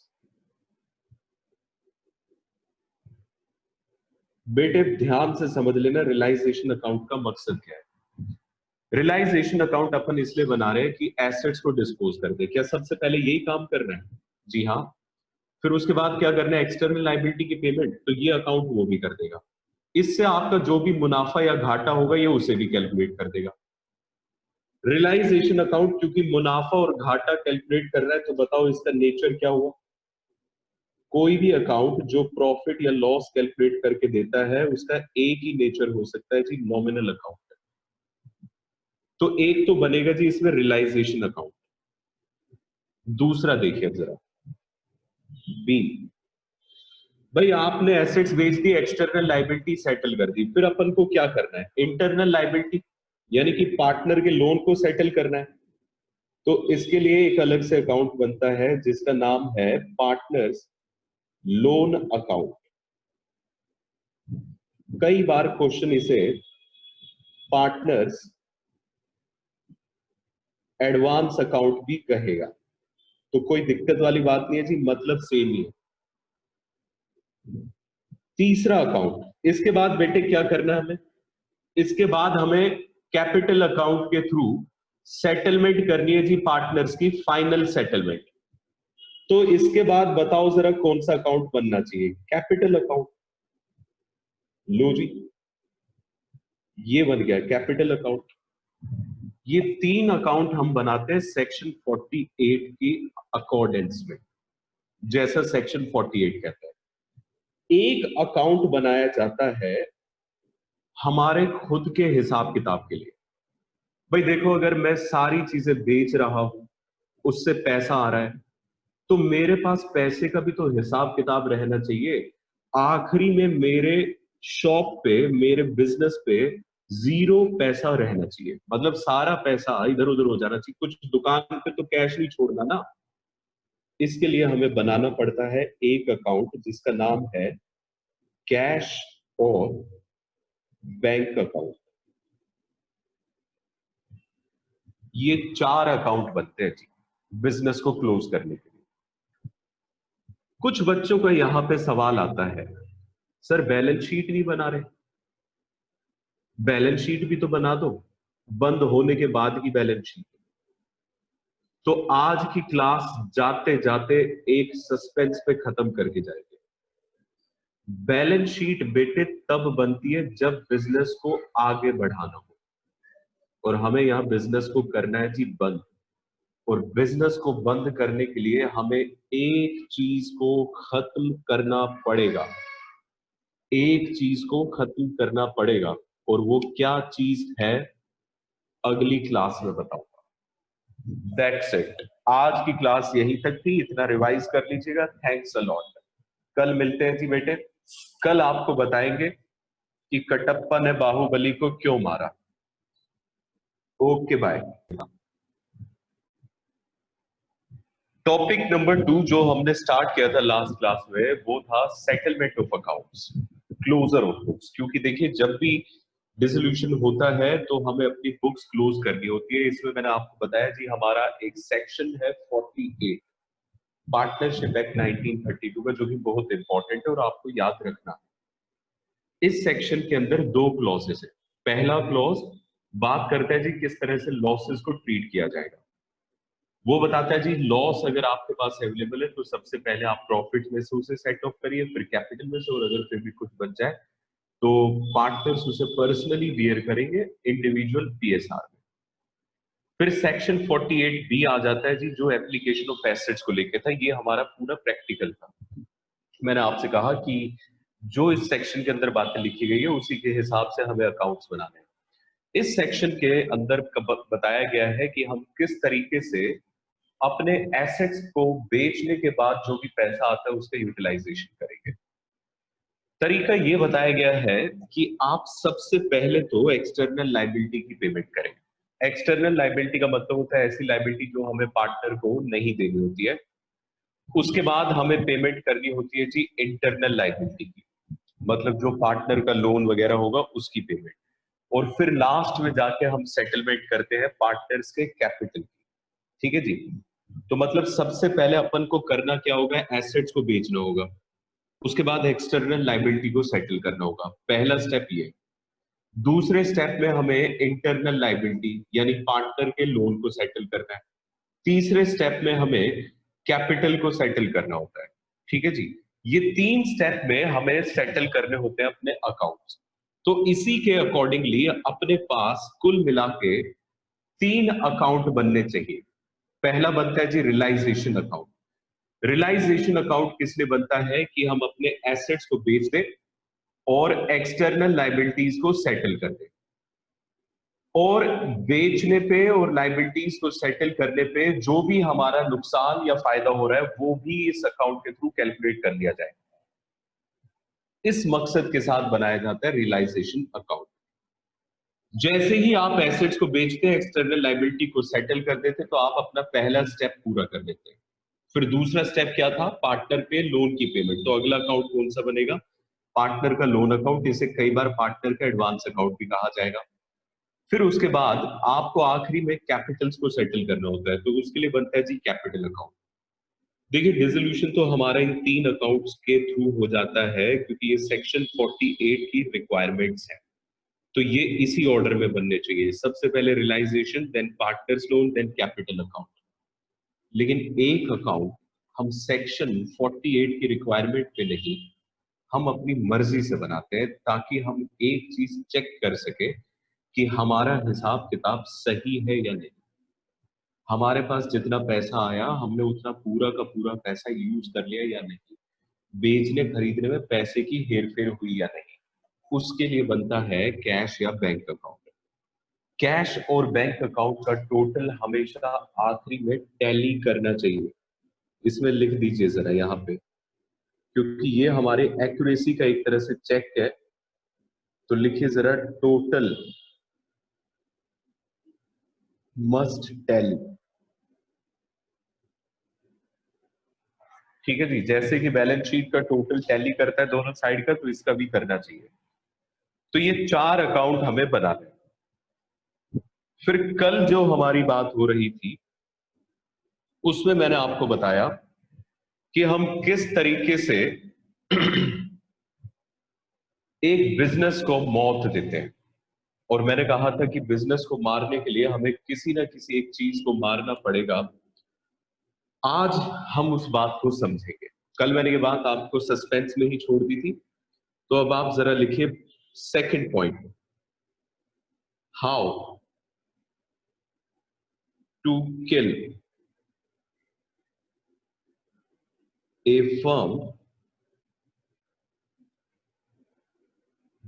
बेटे ध्यान से समझ लेना रियलाइजेशन अकाउंट का मकसद क्या है। रियलाइजेशन अकाउंट अपन इसलिए बना रहे हैं कि एसेट्स को डिस्पोज कर दे। क्या सबसे पहले यही काम कर रहे हैं? जी हाँ। फिर उसके बाद क्या करना है, एक्सटर्नल लायबिलिटी की पेमेंट, तो ये अकाउंट वो भी कर देगा। इससे आपका जो भी मुनाफा या घाटा होगा ये उसे भी कैलकुलेट कर देगा। रियलाइजेशन अकाउंट क्योंकि मुनाफा और घाटा कैलकुलेट कर रहा है, तो बताओ इसका नेचर क्या हुआ। कोई भी अकाउंट जो प्रॉफिट या लॉस कैलकुलेट करके देता है उसका एक ही नेचर हो सकता है जी, नॉमिनल अकाउंट। तो एक तो बनेगा जी इसमें रियलाइजेशन अकाउंट। दूसरा देखिए जरा, बी, भाई आपने एसेट्स बेच दी, एक्सटर्नल लायबिलिटी सेटल कर दी, फिर अपन को क्या करना है, इंटरनल लायबिलिटी यानी कि पार्टनर के लोन को सेटल करना है। तो इसके लिए एक अलग से अकाउंट बनता है जिसका नाम है पार्टनर्स लोन अकाउंट। कई बार क्वेश्चन इसे पार्टनर्स एडवांस अकाउंट भी कहेगा, तो कोई दिक्कत वाली बात नहीं है जी, मतलब सेम ही है। तीसरा अकाउंट, इसके बाद बेटे क्या करना है हमें, इसके बाद हमें कैपिटल अकाउंट के थ्रू सेटलमेंट करनी है जी पार्टनर्स की, फाइनल सेटलमेंट। तो इसके बाद बताओ जरा कौन सा अकाउंट बनना चाहिए, कैपिटल अकाउंट। लो जी, ये बन गया कैपिटल अकाउंट। ये तीन अकाउंट हम बनाते हैं सेक्शन 48 की अकॉर्डेंस में, जैसा सेक्शन 48 कहता है। एक अकाउंट बनाया जाता है हमारे खुद के हिसाब किताब के लिए। भाई देखो, अगर मैं सारी चीजें बेच रहा हूं, उससे पैसा आ रहा है, तो मेरे पास पैसे का भी तो हिसाब किताब रहना चाहिए। आखिरी में मेरे शॉप पे, मेरे बिजनेस पे जीरो पैसा रहना चाहिए, मतलब सारा पैसा इधर उधर हो जाना चाहिए, कुछ दुकान पे तो कैश नहीं छोड़ना ना। इसके लिए हमें बनाना पड़ता है एक अकाउंट जिसका नाम है कैश और बैंक अकाउंट। ये चार अकाउंट बनते हैं जी बिजनेस को क्लोज करने के लिए। कुछ बच्चों का यहां पे सवाल आता है, सर बैलेंस शीट नहीं बना रहे। बैलेंस शीट भी तो बना दो, बंद होने के बाद की बैलेंस शीट। तो आज की क्लास जाते जाते एक सस्पेंस पे खत्म करके जाएंगे। बैलेंस शीट बेटे तब बनती है जब बिजनेस को आगे बढ़ाना हो, और हमें यहां बिजनेस को करना है जी बंद। और बिजनेस को बंद करने के लिए हमें एक चीज को खत्म करना पड़ेगा, एक चीज को खत्म करना पड़ेगा। और वो क्या चीज है अगली क्लास में बताऊंगा। दैट्स इट, आज की क्लास यहीं तक थी, इतना रिवाइज कर लीजिएगा। Thanks a lot. कल मिलते हैं जी बेटे। कल आपको बताएंगे कि कटप्पा ने बाहुबली को क्यों मारा। Okay bye. टॉपिक नंबर 2 जो हमने स्टार्ट किया था लास्ट क्लास में वो था settlement of accounts, closure of books. क्योंकि देखिए जब भी डिसोल्यूशन होता है तो हमें अपनी बुक्स क्लोज करनी होती है। इसमें मैंने आपको बताया जी हमारा एक सेक्शन है 48 पार्टनरशिप एक्ट 1932 का, जो कि बहुत इंपॉर्टेंट है और आपको याद रखना है। इस सेक्शन के अंदर दो क्लॉजेस है। पहला क्लॉज बात करता है जी किस तरह से लॉसेस को ट्रीट किया जाएगा। वो बताता है जी लॉस अगर आपके पास अवेलेबल है तो सबसे पहले आप प्रॉफिट में से उसे सेट ऑफ करिए, फिर कैपिटल में से, और अगर फिर भी कुछ बच जाए तो पार्टनर्स उसे पर्सनली बियर करेंगे इंडिविजुअल पीएसआर में। फिर सेक्शन 48 बी आ जाता है जी, जो एप्लीकेशन ऑफ एसेट्स को लेकर था। ये हमारा पूरा प्रैक्टिकल था। मैंने आपसे कहा कि जो इस सेक्शन के अंदर बातें लिखी गई है उसी के हिसाब से हमें अकाउंट्स बनाने हैं। इस सेक्शन के अंदर बताया गया है कि हम किस तरीके से अपने एसेट्स को बेचने के बाद जो भी पैसा आता है उसका यूटिलाइजेशन करेंगे। तरीका ये बताया गया है कि आप सबसे पहले तो एक्सटर्नल लायबिलिटी की पेमेंट करें। एक्सटर्नल लायबिलिटी का मतलब होता है ऐसी लायबिलिटी जो हमें पार्टनर को नहीं देनी होती है। उसके बाद हमें पेमेंट करनी होती है जी इंटरनल लायबिलिटी की, मतलब जो पार्टनर का लोन वगैरह होगा उसकी पेमेंट। और फिर लास्ट में जाके हम सेटलमेंट करते हैं पार्टनर्स के कैपिटल की। ठीक है जी। तो मतलब सबसे पहले अपन को करना क्या होगा, एसेट्स को बेचना होगा। उसके बाद एक्सटर्नल लायबिलिटी को सेटल करना होगा, पहला स्टेप ये। दूसरे स्टेप में हमें इंटरनल लायबिलिटी यानी पार्टनर के लोन को सेटल करना है। तीसरे स्टेप में हमें कैपिटल को सेटल करना होता है। ठीक है जी। ये तीन स्टेप में हमें सेटल करने होते हैं अपने अकाउंट्स। तो इसी के अकॉर्डिंगली अपने पास कुल मिला के तीन अकाउंट बनने चाहिए। पहला बनता है जी रियलाइजेशन अकाउंट। रियलाइजेशन अकाउंट किस लिए बनता है कि हम अपने एसेट्स को बेच दें और एक्सटर्नल लायबिलिटीज को सेटल कर दें। और बेचने पे और लायबिलिटीज को सेटल करने पे जो भी हमारा नुकसान या फायदा हो रहा है वो भी इस अकाउंट के थ्रू कैलकुलेट कर लिया जाए। इस मकसद के साथ बनाया जाता है रियलाइजेशन अकाउंट। जैसे ही आप एसेट्स को बेचते हैं, एक्सटर्नल लायबिलिटी को सेटल कर देते, तो आप अपना पहला स्टेप पूरा कर देते हैं। फिर दूसरा स्टेप क्या था, पार्टनर पे लोन की पेमेंट। तो अगला अकाउंट कौन सा बनेगा, पार्टनर का लोन अकाउंट। इसे कई बार पार्टनर का एडवांस अकाउंट भी कहा जाएगा। फिर उसके बाद आपको आखिरी में कैपिटल्स को सेटल करना होता है, तो उसके लिए बनता है जी कैपिटल अकाउंट। देखिए डिसोल्यूशन तो हमारा इन तीन अकाउंट्स के थ्रू हो जाता है क्योंकि ये सेक्शन 48 की रिक्वायरमेंट्स है। तो ये इसी ऑर्डर में बनने चाहिए, सबसे पहले realisation, then partners loan, then capital account. लेकिन एक अकाउंट हम सेक्शन 48 की रिक्वायरमेंट पे नहीं, हम अपनी मर्जी से बनाते हैं ताकि हम एक चीज चेक कर सके कि हमारा हिसाब किताब सही है या नहीं। हमारे पास जितना पैसा आया हमने उतना पूरा का पूरा पैसा यूज कर लिया या नहीं, बेचने खरीदने में पैसे की हेरफेर हुई या नहीं। उसके लिए बनता है कैश या बैंक अकाउंट। कैश और बैंक अकाउंट का टोटल हमेशा आखिरी में टैली करना चाहिए। इसमें लिख दीजिए जरा यहाँ पे, क्योंकि ये हमारे एक्यूरेसी का एक तरह से चेक है। तो लिखिए जरा, टोटल मस्ट टैली। ठीक है जी। जैसे कि बैलेंस शीट का टोटल टैली करता है दोनों साइड का, तो इसका भी करना चाहिए। तो ये चार अकाउंट हमें बनाने हैं। फिर कल जो हमारी बात हो रही थी उसमें मैंने आपको बताया कि हम किस तरीके से एक बिजनेस को मौत देते हैं। और मैंने कहा था कि बिजनेस को मारने के लिए हमें किसी ना किसी एक चीज को मारना पड़ेगा आज हम उस बात को समझेंगे। कल मैंने ये बात आपको सस्पेंस में ही छोड़ दी थी, तो अब आप जरा लिखिए second point, how to kill a firm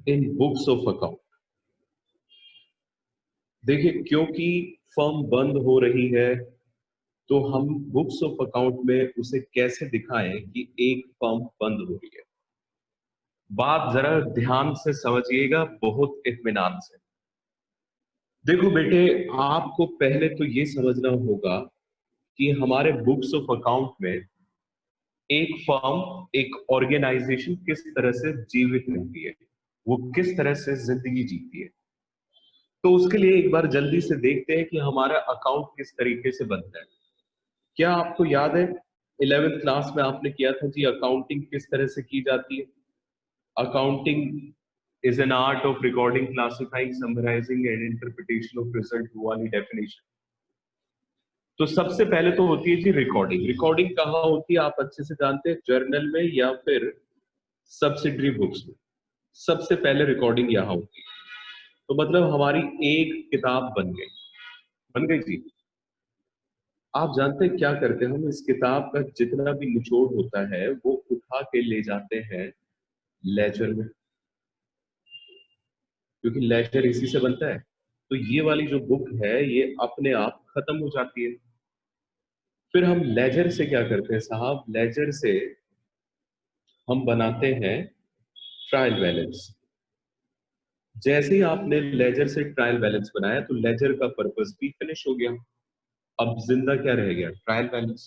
in books of account. देखिए, क्योंकि फर्म बंद हो रही है, तो हम बुक्स ऑफ अकाउंट में उसे कैसे दिखाएं कि एक फर्म बंद हो रही है। बात जरा ध्यान से समझिएगा, बहुत इत्मीनान से। देखो बेटे, आपको पहले तो ये समझना होगा कि हमारे बुक्स ऑफ अकाउंट में एक फर्म, एक ऑर्गेनाइजेशन किस तरह से जीवित रहती है, वो किस तरह से जिंदगी जीती है। तो उसके लिए एक बार जल्दी से देखते हैं कि हमारा अकाउंट किस तरीके से बनता है। क्या आपको याद है 11th क्लास में आपने किया था जी, अकाउंटिंग किस तरह से की जाती है? Accounting is an art of recording, classifying, summarising and interpretation of result वाली डेफिनेशन। तो सबसे पहले तो होती है जी रिकॉर्डिंग। रिकॉर्डिंग कहाँ होती है आप अच्छे से जानते हैं, जर्नल में या फिर सब्सिडरी बुक्स में। सबसे पहले रिकॉर्डिंग यहाँ होती है। तो मतलब हमारी एक किताब बन गई, बन गई जी। आप जानते हैं क्या करते हैं हम? इस किताब का जितना भी निचोड़ होता है वो उठा के ले जाते हैं लेजर में, क्योंकि लेजर इसी से बनता है। तो ये वाली जो बुक है ये अपने आप खत्म हो जाती है। फिर हम लेजर से क्या करते हैं साहब? लेजर से हम बनाते हैं ट्रायल बैलेंस। जैसे ही आपने लेजर से ट्रायल बैलेंस बनाया तो लेजर का पर्पस भी फिनिश हो गया। अब जिंदा क्या रह गया? Trial balance.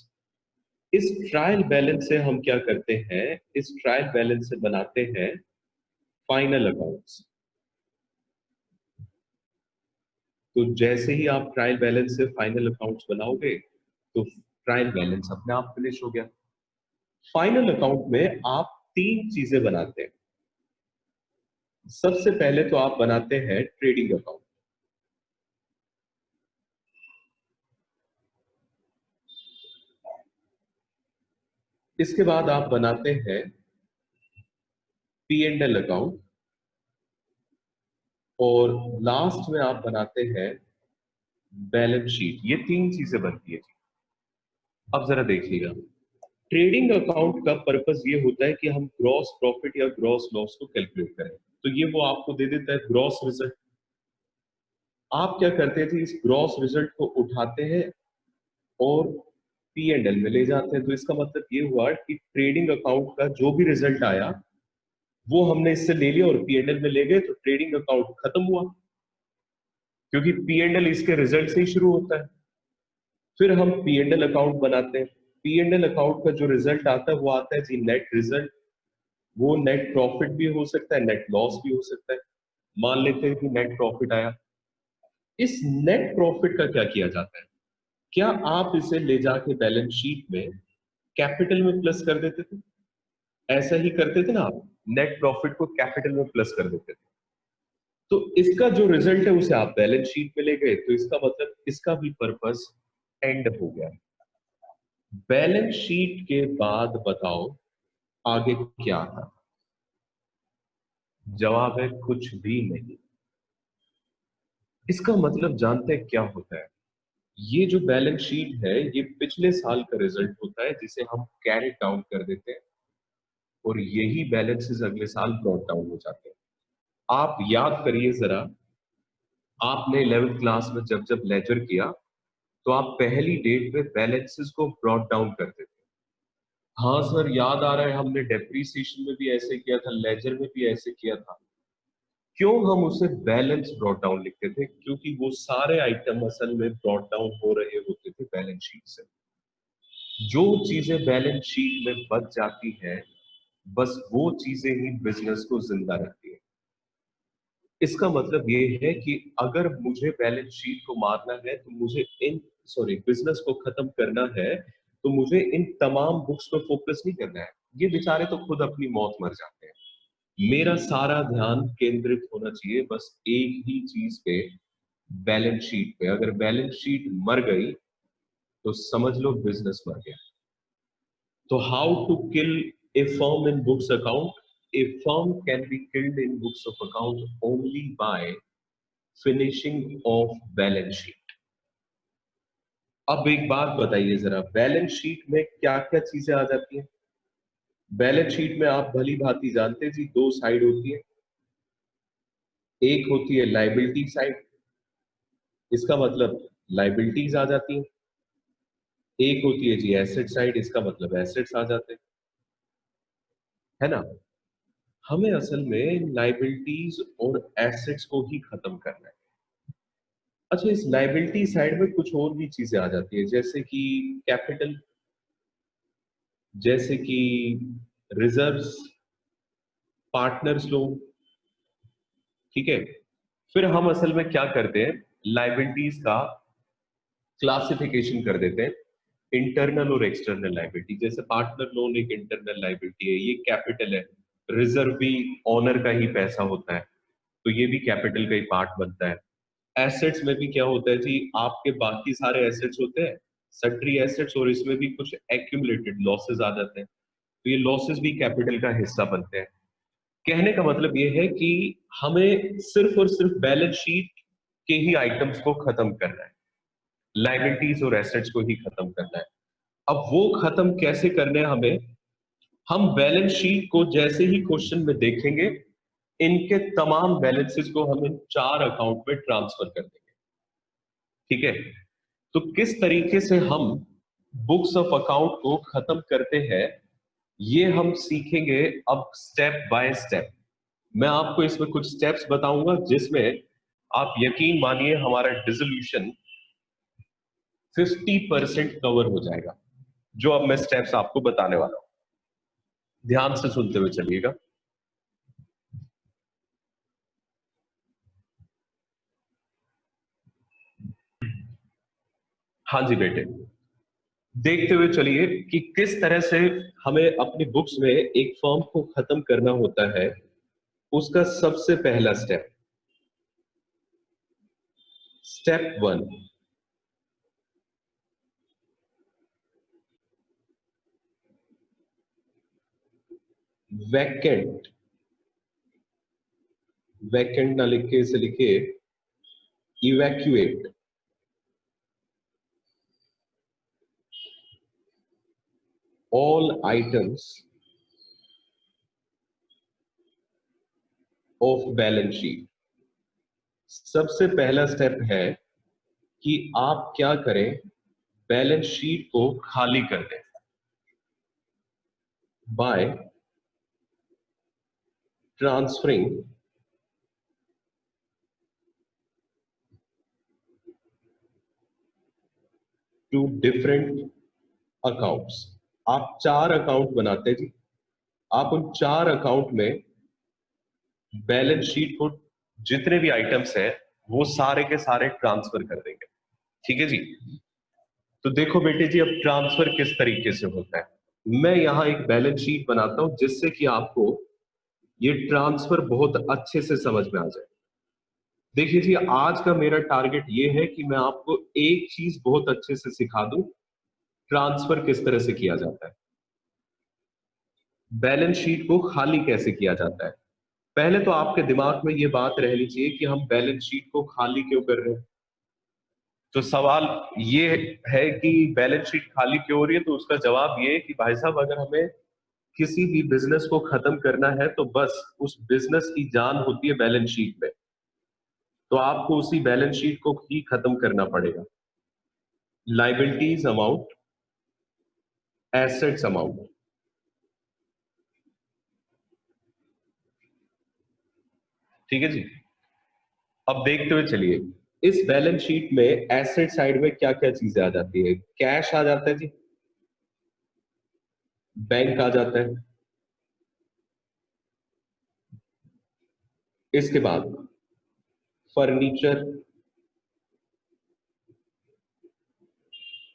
इस ट्रायल बैलेंस से हम क्या करते हैं? इस ट्रायल बैलेंस से बनाते हैं फाइनल अकाउंट्स। तो जैसे ही आप ट्रायल बैलेंस से फाइनल अकाउंट्स बनाओगे तो ट्रायल बैलेंस अपने आप फिनिश हो गया। फाइनल अकाउंट में आप तीन चीजें बनाते हैं। सबसे पहले तो आप बनाते हैं ट्रेडिंग अकाउंट। इसके बाद आप बनाते हैं पी एंड एल अकाउंट, और लास्ट में आप बनाते हैं बैलेंस शीट। ये तीन चीजें बनती है। अब जरा देखिएगा, ट्रेडिंग अकाउंट का पर्पस ये होता है कि हम ग्रॉस प्रॉफिट या ग्रॉस लॉस को कैलकुलेट करें। तो ये वो आपको दे देता है ग्रॉस रिजल्ट। आप क्या करते थे? इस ग्रॉस रिजल्ट को उठाते हैं और पी एंड एल में ले जाते हैं। तो इसका मतलब ये हुआ कि ट्रेडिंग अकाउंट का जो भी रिजल्ट आया वो हमने इससे ले लिया और पी एंड एल में ले गए, तो ट्रेडिंग अकाउंट खत्म हुआ, क्योंकि पी एंड एल इसके रिजल्ट से ही शुरू होता है। फिर हम पी एंड एल अकाउंट बनाते हैं। पी एंड एल अकाउंट का जो रिजल्ट आता है वो आता है जी नेट रिजल्ट। वो नेट प्रॉफिट भी हो सकता है, नेट लॉस भी हो सकता है। मान लेते हैं कि नेट प्रॉफिट आया। इस नेट प्रॉफिट का क्या किया जाता है? क्या आप इसे ले जाके बैलेंस शीट में कैपिटल में प्लस कर देते थे? ऐसा ही करते थे ना आप, नेट प्रॉफिट को कैपिटल में प्लस कर देते थे। तो इसका जो रिजल्ट है उसे आप बैलेंस शीट में ले गए, तो इसका मतलब इसका भी पर्पस एंड हो गया। बैलेंस शीट के बाद बताओ आगे क्या था? जवाब है कुछ भी नहीं। इसका मतलब जानते हैं क्या होता है? ये जो बैलेंस शीट है ये पिछले साल का रिजल्ट होता है जिसे हम कैरी डाउन कर देते हैं, और यही बैलेंसेस अगले साल ब्रॉट डाउन हो जाते हैं। आप याद करिए जरा, आपने 11th क्लास में जब जब लेजर किया तो आप पहली डेट पे बैलेंसेस को ब्रॉट डाउन करते थे। हाँ सर, याद आ रहा है, हमने डेप्रीसिएशन में भी ऐसे किया था, लेजर में भी ऐसे किया था। क्यों हम उसे बैलेंस ब्रॉट डाउन लिखते थे? क्योंकि वो सारे आइटम असल में ब्रॉट डाउन हो रहे होते थे बैलेंस शीट से। जो चीजें बैलेंस शीट में बच जाती हैं, बस वो चीजें ही बिजनेस को जिंदा रखती है। इसका मतलब ये है कि अगर मुझे बैलेंस शीट को मारना है तो मुझे इन सॉरी बिजनेस को खत्म करना है, तो मुझे इन तमाम बुक्स पर फोकस नहीं करना है। ये बेचारे तो खुद अपनी मौत मर जाते हैं। मेरा सारा ध्यान केंद्रित होना चाहिए बस एक ही चीज पे, बैलेंस शीट पे। अगर बैलेंस शीट मर गई तो समझ लो बिजनेस मर गया। तो how to kill a firm in books account? A firm can be killed in books of account only by finishing of balance sheet. अब एक बात बताइए जरा, बैलेंस शीट में क्या क्या चीजें आ जाती हैं? बैलेंस शीट में आप भली भांति जानते जी, दो साइड होती है। एक होती है लाइबिलिटी साइड, इसका मतलब लाइबिलिटीज आ जाती है। एक होती है जी एसेट साइड, इसका मतलब एसेट्स आ जाते हैं, है ना। हमें असल में लाइबिलिटीज और एसेट्स को ही खत्म करना है। अच्छा, इस लाइबिलिटी साइड में कुछ और भी चीजें आ जाती है, जैसे कि कैपिटल, जैसे कि रिजर्व्स, पार्टनर्स लोन, ठीक है। फिर हम असल में क्या करते हैं, लाइबिलिटीज का क्लासिफिकेशन कर देते हैं इंटरनल और एक्सटर्नल लाइबिलिटी। जैसे पार्टनर लोन एक इंटरनल लाइबिलिटी है, ये कैपिटल है। रिजर्व भी ऑनर का ही पैसा होता है, तो ये भी कैपिटल का ही पार्ट बनता है। एसेट्स में भी क्या होता है जी, आपके बाकी सारे एसेट्स होते हैं, सट्री एसेट्स, और इसमें भी कुछ एक्यूमुलेटेड लॉसेस आ जाते हैं, तो ये लॉसेस भी कैपिटल का हिस्सा बनते हैं। कहने का मतलब ये है कि हमें सिर्फ और सिर्फ बैलेंस शीट के ही आइटम्स को खत्म करना है, लाइबिलिटीज और एसेट्स को ही खत्म करना है। अब वो खत्म कैसे करने हैं हमें? हम बैलेंस शीट को जैसे ही क्वेश्चन में देखेंगे, इनके तमाम बैलेंसेस को हम इन चार अकाउंट में ट्रांसफर कर देंगे, ठीक है। तो किस तरीके से हम बुक्स ऑफ अकाउंट को खत्म करते हैं, ये हम सीखेंगे अब स्टेप बाय स्टेप। मैं आपको इसमें कुछ स्टेप्स बताऊंगा, जिसमें आप यकीन मानिए हमारा डिसोल्यूशन 50% कवर हो जाएगा, जो अब मैं स्टेप्स आपको बताने वाला हूं। ध्यान से सुनते हुए चलिएगा। हाँ जी बेटे, देखते हुए चलिए कि किस तरह से हमें अपनी बुक्स में एक फर्म को खत्म करना होता है। उसका सबसे पहला step, step one, vacant. Vacant ना लिख के इसे लिखिए evacuate all items of balance sheet. सबसे पहला स्टेप है कि आप क्या करें, बैलेंस शीट को खाली कर दें by transferring to different accounts. आप चार अकाउंट बनाते हैं जी, आप उन चार अकाउंट में बैलेंस शीट को जितने भी आइटम्स हैं वो सारे के सारे ट्रांसफर कर देंगे, ठीक है जी। तो देखो बेटे जी, अब ट्रांसफर किस तरीके से होता है। मैं यहां एक बैलेंस शीट बनाता हूं, जिससे कि आपको ये ट्रांसफर बहुत अच्छे से समझ में आ जाए। देखिए जी, आज का मेरा टारगेट ये है कि मैं आपको एक चीज बहुत अच्छे से सिखा दूं, ट्रांसफर किस तरह से किया जाता है, बैलेंस शीट को खाली कैसे किया जाता है। पहले तो आपके दिमाग में ये बात रहनी चाहिए कि हम बैलेंस शीट को खाली क्यों कर रहे हैं। तो सवाल ये है कि बैलेंस शीट खाली क्यों हो रही है, तो उसका जवाब ये है कि भाई साहब, अगर हमें किसी भी बिजनेस को खत्म करना है तो बस उस बिजनेस की जान होती है बैलेंस शीट में, तो आपको उसी बैलेंस शीट को ही खत्म करना पड़ेगा। लाइबिलिटीज अमाउंट, एसेट्स अमाउंट, ठीक है जी। अब देखते हुए चलिए, इस बैलेंस शीट में एसेट साइड में क्या क्या चीजें आ जाती है। कैश आ जाता है जी, बैंक आ जाता है, इसके बाद फर्नीचर,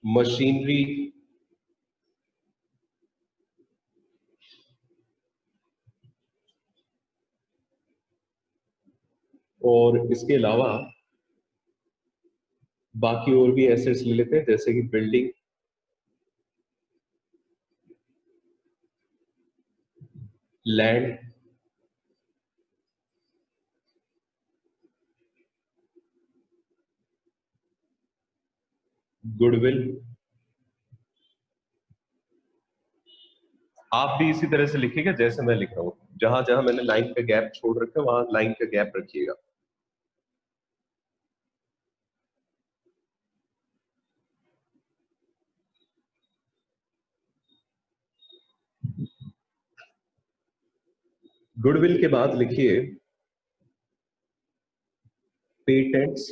मशीनरी, और इसके अलावा बाकी और भी एसेट्स ले लेते हैं, जैसे कि बिल्डिंग, लैंड, गुडविल। आप भी इसी तरह से लिखिएगा जैसे मैं लिख रहा हूं, जहां जहां मैंने लाइन का गैप छोड़ रखा है वहां लाइन का गैप रखिएगा। गुडविल के बाद लिखिए patents,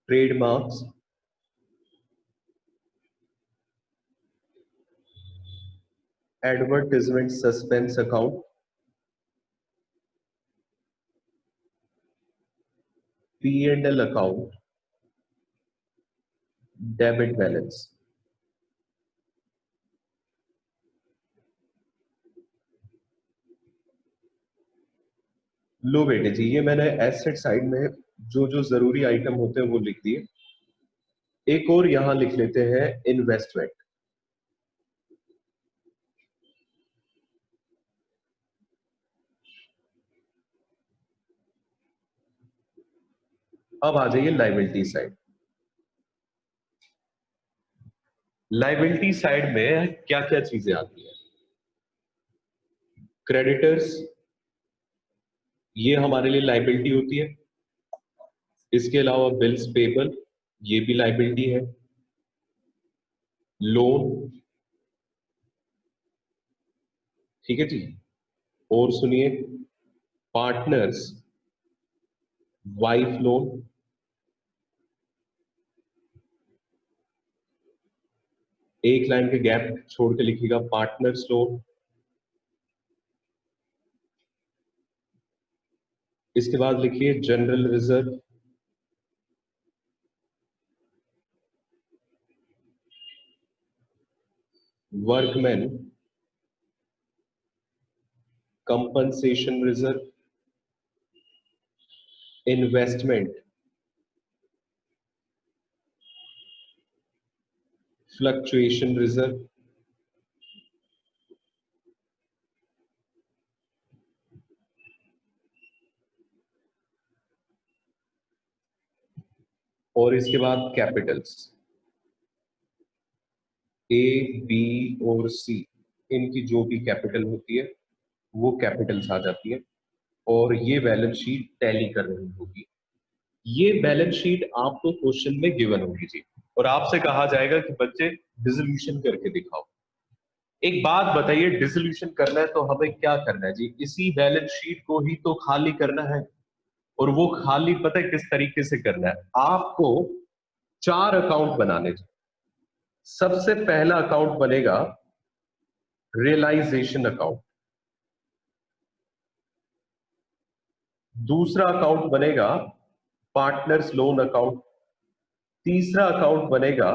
trademarks, advertisement suspense account, P&L account, debit balance. लो बेटे जी, ये मैंने एसेट साइड में जो जो जरूरी आइटम होते हैं वो लिख दिए। एक और यहां लिख लेते हैं इन्वेस्टमेंट। अब आ जाइए लाइबिलिटी साइड। लाइबिलिटी साइड में क्या क्या चीजें आती हैं? क्रेडिटर्स, ये हमारे लिए लाइबिलिटी होती है। इसके अलावा बिल्स पेबल, ये भी लाइबिलिटी है। लोन, ठीक है जी। और सुनिए, पार्टनर्स वाइफ लोन, एक लाइन के गैप छोड़ के लिखिएगा पार्टनर्स लोन। इसके बाद लिखिए general reserve, workman compensation reserve, investment fluctuation reserve, और इसके बाद कैपिटल्स ए, बी और सी, इनकी जो भी कैपिटल होती है वो कैपिटल्स आ जाती है और ये बैलेंस शीट टैली कर रही होगी। ये बैलेंस शीट आपको क्वेश्चन में गिवन होगी जी, और आपसे कहा जाएगा कि बच्चे डिसोल्यूशन करके दिखाओ। एक बात बताइए, डिसोल्यूशन करना है तो हमें क्या करना है जी? इसी बैलेंस शीट को ही तो खाली करना है, और वो खाली पता है किस तरीके से करना है? आपको 4 अकाउंट बनाने चाहिए। सबसे पहला अकाउंट बनेगा रियलाइजेशन अकाउंट, दूसरा अकाउंट बनेगा पार्टनर्स लोन अकाउंट, तीसरा अकाउंट बनेगा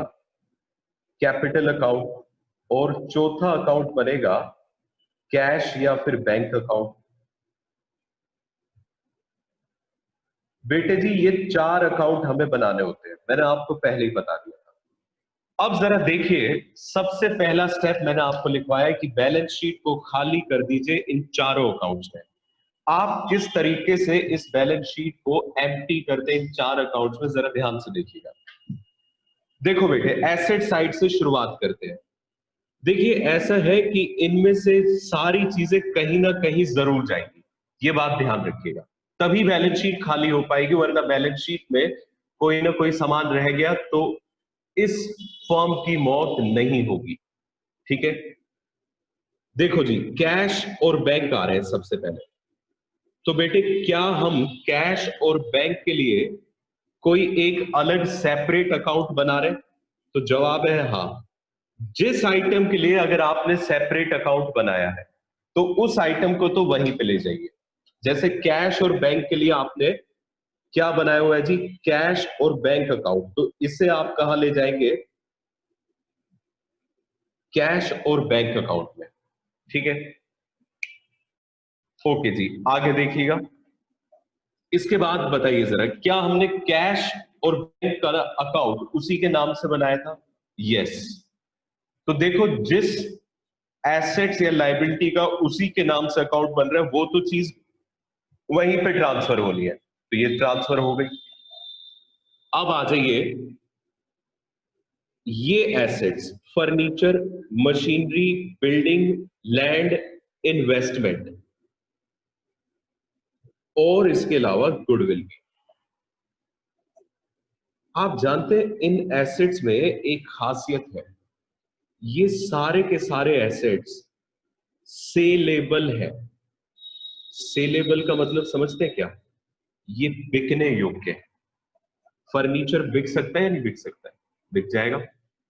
कैपिटल अकाउंट, और चौथा अकाउंट बनेगा कैश या फिर बैंक अकाउंट। बेटे जी, ये 4 अकाउंट हमें बनाने होते हैं, मैंने आपको पहले ही बता दिया था। अब जरा देखिए, सबसे पहला स्टेप मैंने आपको लिखवाया है कि बैलेंस शीट को खाली कर दीजिए इन चारों अकाउंट्स में। आप किस तरीके से इस बैलेंस शीट को एम्प्टी करते हैं इन 4 अकाउंट्स में, जरा ध्यान से देखिएगा। देखो बेटे, एसेट साइड से शुरुआत करते हैं। देखिए, ऐसा है कि इनमें से सारी चीजें कहीं ना कहीं जरूर जाएंगी, ये बात ध्यान रखिएगा, तभी बैलेंस शीट खाली हो पाएगी, वरना बैलेंस शीट में कोई ना कोई सामान रह गया तो इस फर्म की मौत नहीं होगी। ठीक है, देखो जी, कैश और बैंक आ रहे हैं सबसे पहले। तो बेटे, क्या हम कैश और बैंक के लिए कोई एक अलग सेपरेट अकाउंट बना रहे हैं? तो जवाब है हाँ। जिस आइटम के लिए अगर आपने सेपरेट अकाउंट बनाया है तो उस आइटम को तो वहीं पे ले जाइए। जैसे कैश और बैंक के लिए आपने क्या बनाया हुआ है जी? कैश और बैंक अकाउंट, तो इसे आप कहां ले जाएंगे? कैश और बैंक अकाउंट में। ठीक है, ओके जी, आगे देखिएगा। इसके बाद बताइए जरा, क्या हमने कैश और बैंक का अकाउंट उसी के नाम से बनाया था? यस। तो देखो, जिस एसेट्स या लाइबिलिटी का उसी के नाम से अकाउंट बन रहा है, वो तो चीज वहीं पे ट्रांसफर होनी है, तो ये ट्रांसफर हो गई। अब आ जाइए, ये assets furniture, machinery, building, land, investment और इसके अलावा गुडविल भी। आप जानते हैं इन एसेट्स में एक खासियत है, ये सारे के सारे एसेट्स सेलेबल है। सेलेबल का मतलब समझते हैं क्या? ये बिकने योग्य है। फर्नीचर बिक सकता है या नहीं बिक सकता है? बिक जाएगा।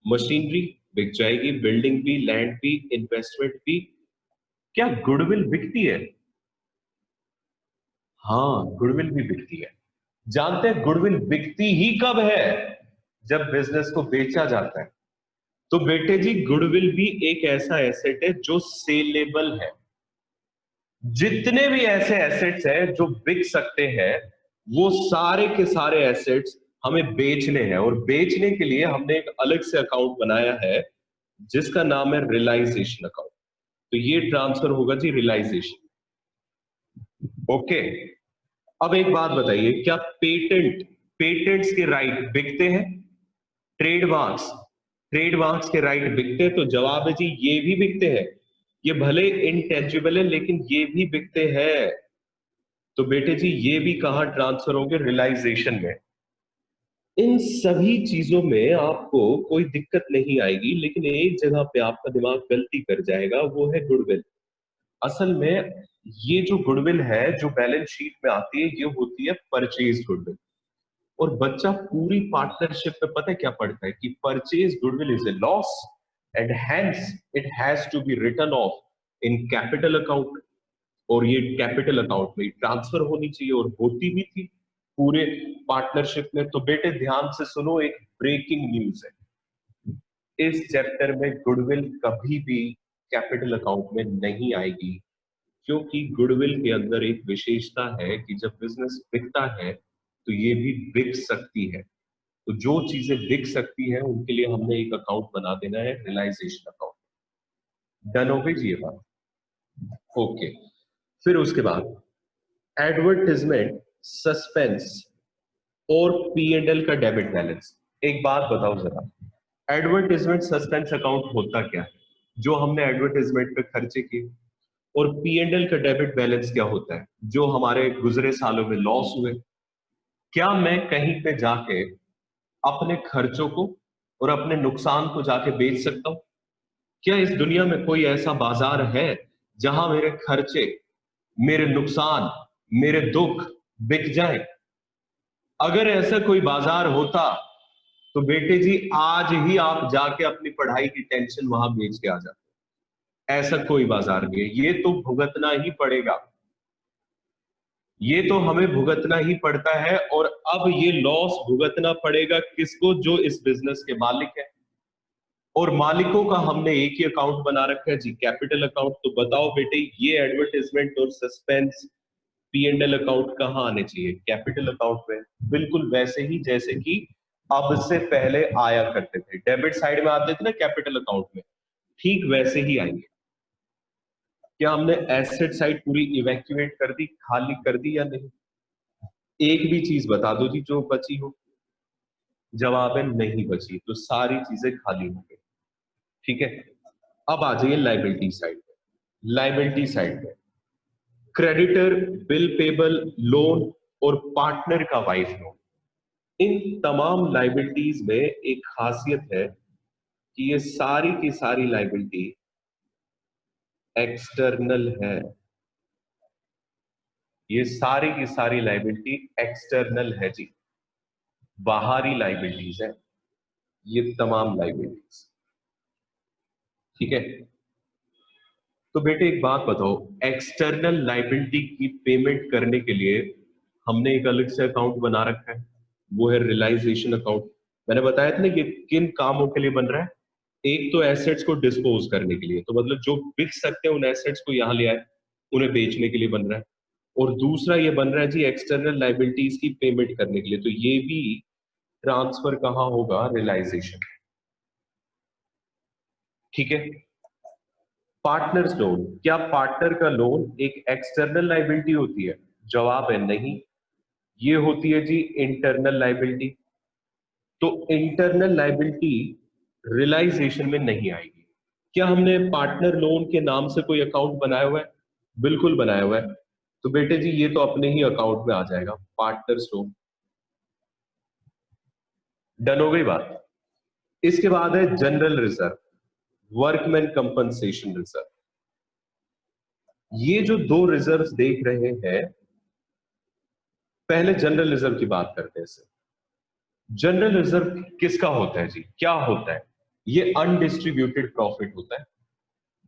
मशीनरी बिक जाएगी, बिल्डिंग भी, लैंड भी, इन्वेस्टमेंट भी। क्या गुडविल बिकती है? हाँ, गुडविल भी बिकती है। जानते हैं गुडविल बिकती ही कब है? जब बिजनेस को बेचा जाता है। तो बेटे जी, गुडविल भी एक ऐसा एसेट है जो सेलेबल है। जितने भी ऐसे एसेट्स हैं जो बिक सकते हैं, वो सारे के सारे एसेट्स हमें बेचने हैं, और बेचने के लिए हमने एक अलग से अकाउंट बनाया है जिसका नाम है रियलाइजेशन अकाउंट। तो ये ट्रांसफर होगा जी रियलाइजेशन। ओके। अब एक बात बताइए, क्या पेटेंट्स के राइट बिकते हैं? ट्रेडमार्क्स ट्रेडमार्क्स के राइट बिकते हैं? तो जवाब है जी, ये भी बिकते हैं। ये भले इनटेंजिबल है लेकिन ये भी बिकते हैं। तो बेटे जी, ये भी कहां ट्रांसफर होंगे? रियलाइजेशन में। इन सभी चीजों में आपको कोई दिक्कत नहीं आएगी, लेकिन एक जगह पे आपका दिमाग गलती कर जाएगा, वो है गुडविल। असल में ये जो गुडविल है जो बैलेंस शीट में आती है, ये होती है परचेज गुडविल। और बच्चा पूरी पार्टनरशिप में पता है क्या पढ़ता है कि purchase goodwill is a loss and hence it has to be written off in capital account. और ये कैपिटल अकाउंट में ट्रांसफर होनी चाहिए, और होती भी थी पूरे पार्टनरशिप में। तो बेटे ध्यान से सुनो, एक ब्रेकिंग न्यूज है। इस चैप्टर में गुडविल कभी भी कैपिटल अकाउंट में नहीं आएगी, क्योंकि गुडविल के अंदर एक विशेषता है कि जब बिजनेस बिकता है तो ये भी बिक सकती है। तो जो चीजें बिक सकती हैं उनके लिए हमने एक अकाउंट बना देना है, रियलाइजेशन अकाउंट। डन हो गई जी ये बात? ओके। फिर उसके बाद एडवर्टिजमेंट, सस्पेंस और पी एंड एल का डेबिट बैलेंस। एक बात बताओ जरा, एडवर्टिजमेंट सस्पेंस अकाउंट होता क्या है? जो हमने एडवर्टिजमेंट पे खर्चे किए। और पी एंड एल का डेबिट बैलेंस क्या होता है? जो हमारे गुजरे सालों में लॉस हुए। क्या मैं कहीं पे जाके अपने खर्चों को और अपने नुकसान को जाके बेच सकता हूं? क्या इस दुनिया में कोई ऐसा बाजार है जहां मेरे खर्चे, मेरे नुकसान, मेरे दुख बिक जाए? अगर ऐसा कोई बाजार होता तो बेटे जी आज ही आप जाके अपनी पढ़ाई की टेंशन वहां बेच के आ जाते। ऐसा कोई बाजार नहीं है, ये तो भुगतना ही पड़ेगा। ये तो हमें भुगतना ही पड़ता है, और अब ये लॉस भुगतना पड़ेगा किसको? जो इस बिजनेस के मालिक है। और मालिकों का हमने एक ही अकाउंट बना रखा है जी, कैपिटल अकाउंट। तो बताओ बेटे, ये एडवर्टाइजमेंट और suspense P and L account कहाँ आने चाहिए? कैपिटल अकाउंट में। बिल्कुल वैसे ही जैसे कि अब से पहले आया करते थे, डेबिट साइड में आते थे ना कैपिटल अकाउंट में, ठीक वैसे ही आएंगे। क्या हमने एसेट साइड पूरी इवैक्यूएट कर दी, खाली कर दी या नहीं? एक भी चीज बता दो जी जो बची हो। जवाब है नहीं बची, तो सारी चीजें खाली हो गई। ठीक है। अब आ जाइए लाइबिलिटी साइड पे। लाइबिलिटी साइड पे क्रेडिटर, बिल पेबल, लोन और पार्टनर का वाइफ लोन, इन तमाम लाइबिलिटीज में एक खासियत है कि ये सारी की सारी लाइबिलिटी एक्सटर्नल है। ये सारी की सारी लाइबिलिटी एक्सटर्नल है जी, बाहरी लाइबिलिटीज है ये तमाम लाइबिलिटीज। ठीक है। तो बेटे एक बात बताओ, एक्सटर्नल लाइबिलिटी की पेमेंट करने के लिए हमने एक अलग से अकाउंट बना रखा है, वो है रियलाइजेशन अकाउंट। मैंने बताया था ना कि किन कामों के लिए बन रहा है। एक तो एसेट्स को डिस्पोज करने के लिए, तो मतलब जो बिक सकते हैं उन एसेट्स को यहां ले आए, उन्हें बेचने के लिए बन रहा है। और दूसरा ये बन रहा है जी एक्सटर्नल लाइबिलिटीज की पेमेंट करने के लिए, तो ये भी ट्रांसफर कहां होगा? रियलाइजेशन। ठीक है। पार्टनर्स लोन, क्या पार्टनर का लोन एक एक्सटर्नल लाइबिलिटी होती है? जवाब है नहीं, ये होती है जी इंटरनल लाइबिलिटी। तो इंटरनल लाइबिलिटी रियलाइजेशन में नहीं आएगी। क्या हमने पार्टनर लोन के नाम से कोई अकाउंट बनाया हुआ है? बिल्कुल बनाया हुआ है। तो बेटे जी ये तो अपने ही अकाउंट में आ जाएगा, पार्टनर्स लोन। डन हो गई बात। इसके बाद है general reserve, workman compensation reserve. ये जो दो रिजर्व्स देख रहे हैं, पहले जनरल रिजर्व की बात करते हैं। जनरल रिजर्व किसका होता है जी, क्या होता है? ये अनडिस्ट्रीब्यूटेड प्रॉफिट होता है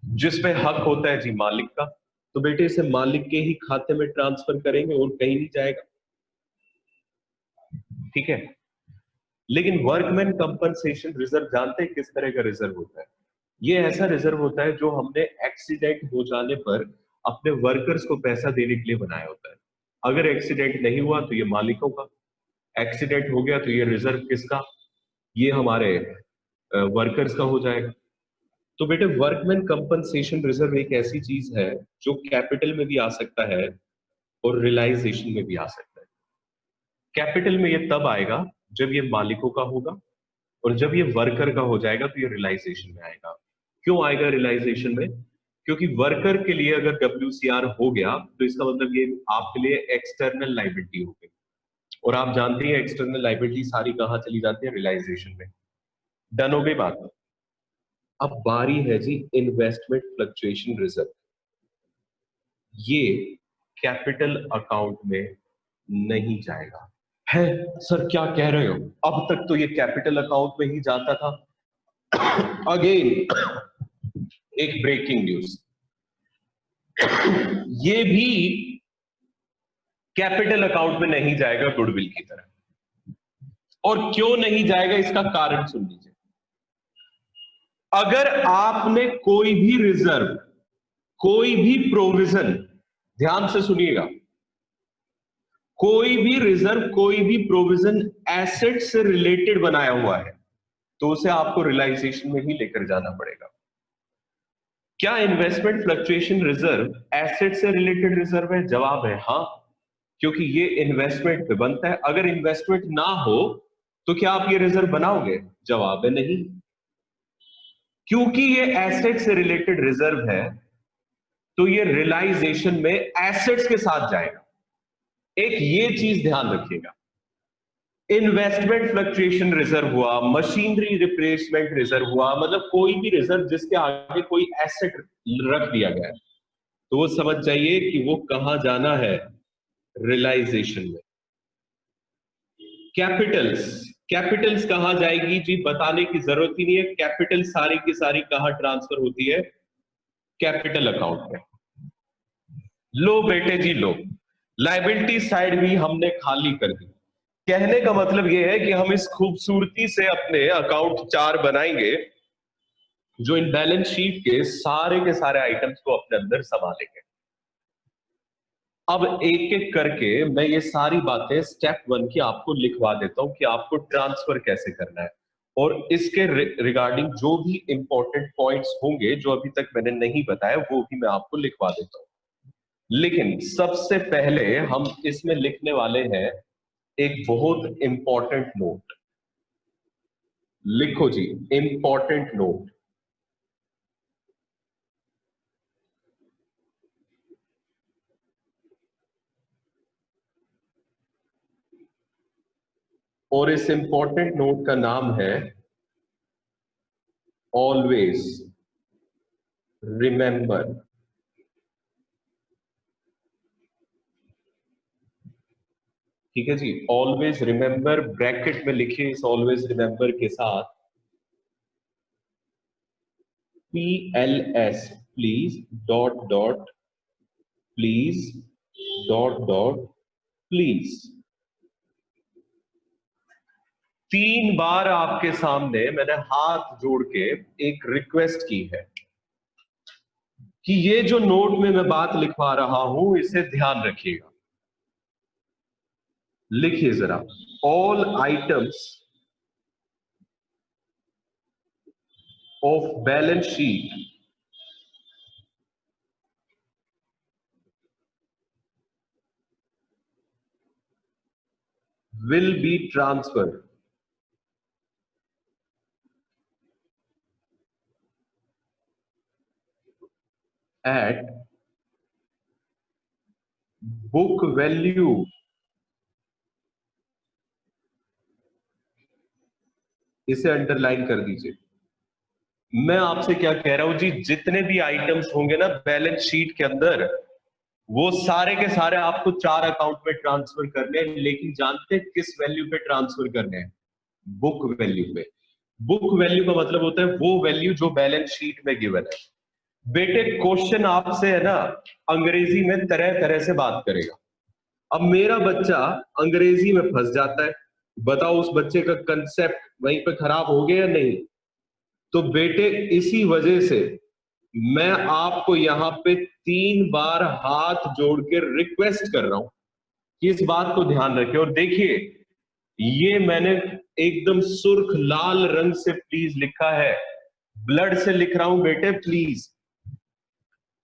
जिसमें हक होता है जी मालिक का। तो बेटे इसे मालिक के ही खाते में ट्रांसफर करेंगे और कहीं नहीं जाएगा, ठीक है। लेकिन वर्कमैन कंपनसेशन रिजर्व जानते हैं किस तरह का रिजर्व होता है? ये ऐसा रिजर्व होता है जो हमने एक्सीडेंट हो जाने पर अपने वर्कर्स को पैसा देने के लिए बनाया होता है। अगर एक्सीडेंट नहीं हुआ तो ये मालिकों का, एक्सीडेंट हो गया तो ये रिजर्व किसका? ये हमारे वर्कर्स का हो जाएगा। तो बेटे वर्कमैन कंपनसेशन रिजर्व एक ऐसी चीज है जो कैपिटल में भी आ सकता है और रियलाइजेशन में भी आ सकता है। कैपिटल में ये तब आएगा जब ये मालिकों का होगा, और जब ये वर्कर का हो जाएगा तो ये रियलाइजेशन में आएगा। क्यों आएगा रियलाइजेशन में? क्योंकि वर्कर के लिए अगर WCR हो गया तो इसका मतलब ये आपके लिए एक्सटर्नल लाइबिलिटी हो गई, और आप जानते हैं एक्सटर्नल लाइबिलिटी सारी कहां चली जाती है? रियलाइजेशन में। डन हो गई बात। अब बारी है जी इन्वेस्टमेंट फ्लक्चुएशन रिजर्व। ये कैपिटल अकाउंट में नहीं जाएगा। है सर क्या कह रहे हो? अब तक तो ये कैपिटल अकाउंट में ही जाता था। अगेन एक ब्रेकिंग न्यूज, ये भी कैपिटल अकाउंट में नहीं जाएगा गुडविल की तरह। और क्यों नहीं जाएगा इसका कारण सुन लीजिए। अगर आपने कोई भी रिजर्व, कोई भी प्रोविजन, ध्यान से सुनिएगा, कोई भी रिजर्व, कोई भी प्रोविजन एसेट से रिलेटेड बनाया हुआ है तो उसे आपको रियलाइजेशन में ही लेकर जाना पड़ेगा। क्या इन्वेस्टमेंट फ्लक्चुएशन रिजर्व एसेट से रिलेटेड रिजर्व है? जवाब है हाँ, क्योंकि ये इन्वेस्टमेंट पे बनता है। अगर इन्वेस्टमेंट ना हो तो क्या आप ये रिजर्व बनाओगे? जवाब है नहीं। क्योंकि ये एसेट से रिलेटेड रिजर्व है तो ये रियलाइजेशन में एसेट्स के साथ जाएगा। एक ये चीज ध्यान रखिएगा, इन्वेस्टमेंट फ्लक्चुएशन रिजर्व हुआ, मशीनरी रिप्लेसमेंट रिजर्व हुआ, मतलब कोई भी रिजर्व जिसके आगे कोई एसेट रख दिया गया है, तो वो समझ जाइए कि वो कहां जाना है? रियलाइजेशन में। कैपिटल्स, कैपिटल्स कहां जाएगी जी? बताने की जरूरत ही नहीं है। कैपिटल सारी की सारी कहां ट्रांसफर होती है? कैपिटल अकाउंट में। लो बेटे जी लो, लाइबिलिटी साइड भी हमने खाली कर दी। कहने का मतलब यह है कि हम इस खूबसूरती से अपने अकाउंट 4 बनाएंगे जो इन बैलेंस शीट के सारे आइटम्स को अपने अंदर संभालेंगे। अब एक एक करके मैं ये सारी बातें स्टेप 1 की आपको लिखवा देता हूं कि आपको ट्रांसफर कैसे करना है, और इसके रिगार्डिंग जो भी इंपॉर्टेंट पॉइंट्स होंगे जो अभी तक मैंने नहीं बताया वो भी मैं आपको लिखवा देता हूं। लेकिन सबसे पहले हम इसमें लिखने वाले हैं एक बहुत इंपॉर्टेंट नोट। लिखो जी, इंपॉर्टेंट नोट। और इस इंपॉर्टेंट नोट का नाम है ऑलवेज रिमेंबर। ठीक है जी, ऑलवेज रिमेंबर ब्रैकेट में लिखिए इस ऑलवेज रिमेंबर के साथ PLS, please dot dot please dot dot please. 3 बार आपके सामने मैंने हाथ जोड़ के एक रिक्वेस्ट की है कि ये जो नोट में मैं बात लिखवा रहा हूं इसे ध्यान रखिएगा। लिखिए जरा, all items of balance sheet will be transferred at book value, इसे अंडरलाइन कर दीजिए। मैं आपसे क्या कह रहा हूं जी, जितने भी आइटम्स होंगे ना बैलेंस शीट के अंदर, वो सारे के सारे आपको चार अकाउंट में ट्रांसफर करने हैं, लेकिन जानते हैं किस वैल्यू पे ट्रांसफर करने हैं? बुक वैल्यू पे। बुक वैल्यू का मतलब होता है वो वैल्यू जो बैलेंस शीट में गिवन है। बेटे क्वेश्चन आपसे है ना अंग्रेजी में तरह तरह से बात करेगा। अब मेरा बच्चा अंग्रेजी में फंस जाता है, बताओ उस बच्चे का कंसेप्ट वहीं पे खराब हो गया या नहीं? तो बेटे इसी वजह से मैं आपको यहां पे 3 बार हाथ जोड़ के रिक्वेस्ट कर रहा हूं कि इस बात को ध्यान रखें। और देखिए ये मैंने एकदम सुर्ख लाल रंग से प्लीज लिखा है, ब्लड से लिख रहा हूं बेटे प्लीज,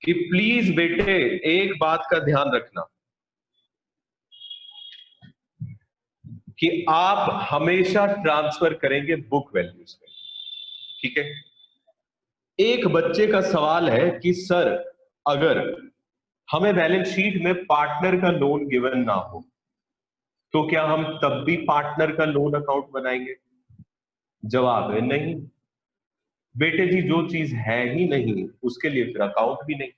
कि प्लीज बेटे एक बात का ध्यान रखना कि आप हमेशा ट्रांसफर करेंगे बुक वैल्यूज में। ठीक है? एक बच्चे का सवाल है कि सर अगर हमें बैलेंस शीट में पार्टनर का लोन गिवन ना हो तो क्या हम तब भी पार्टनर का लोन अकाउंट बनाएंगे? जवाब है नहीं बेटे जी, जो चीज है ही नहीं उसके लिए फिर अकाउंट भी नहीं।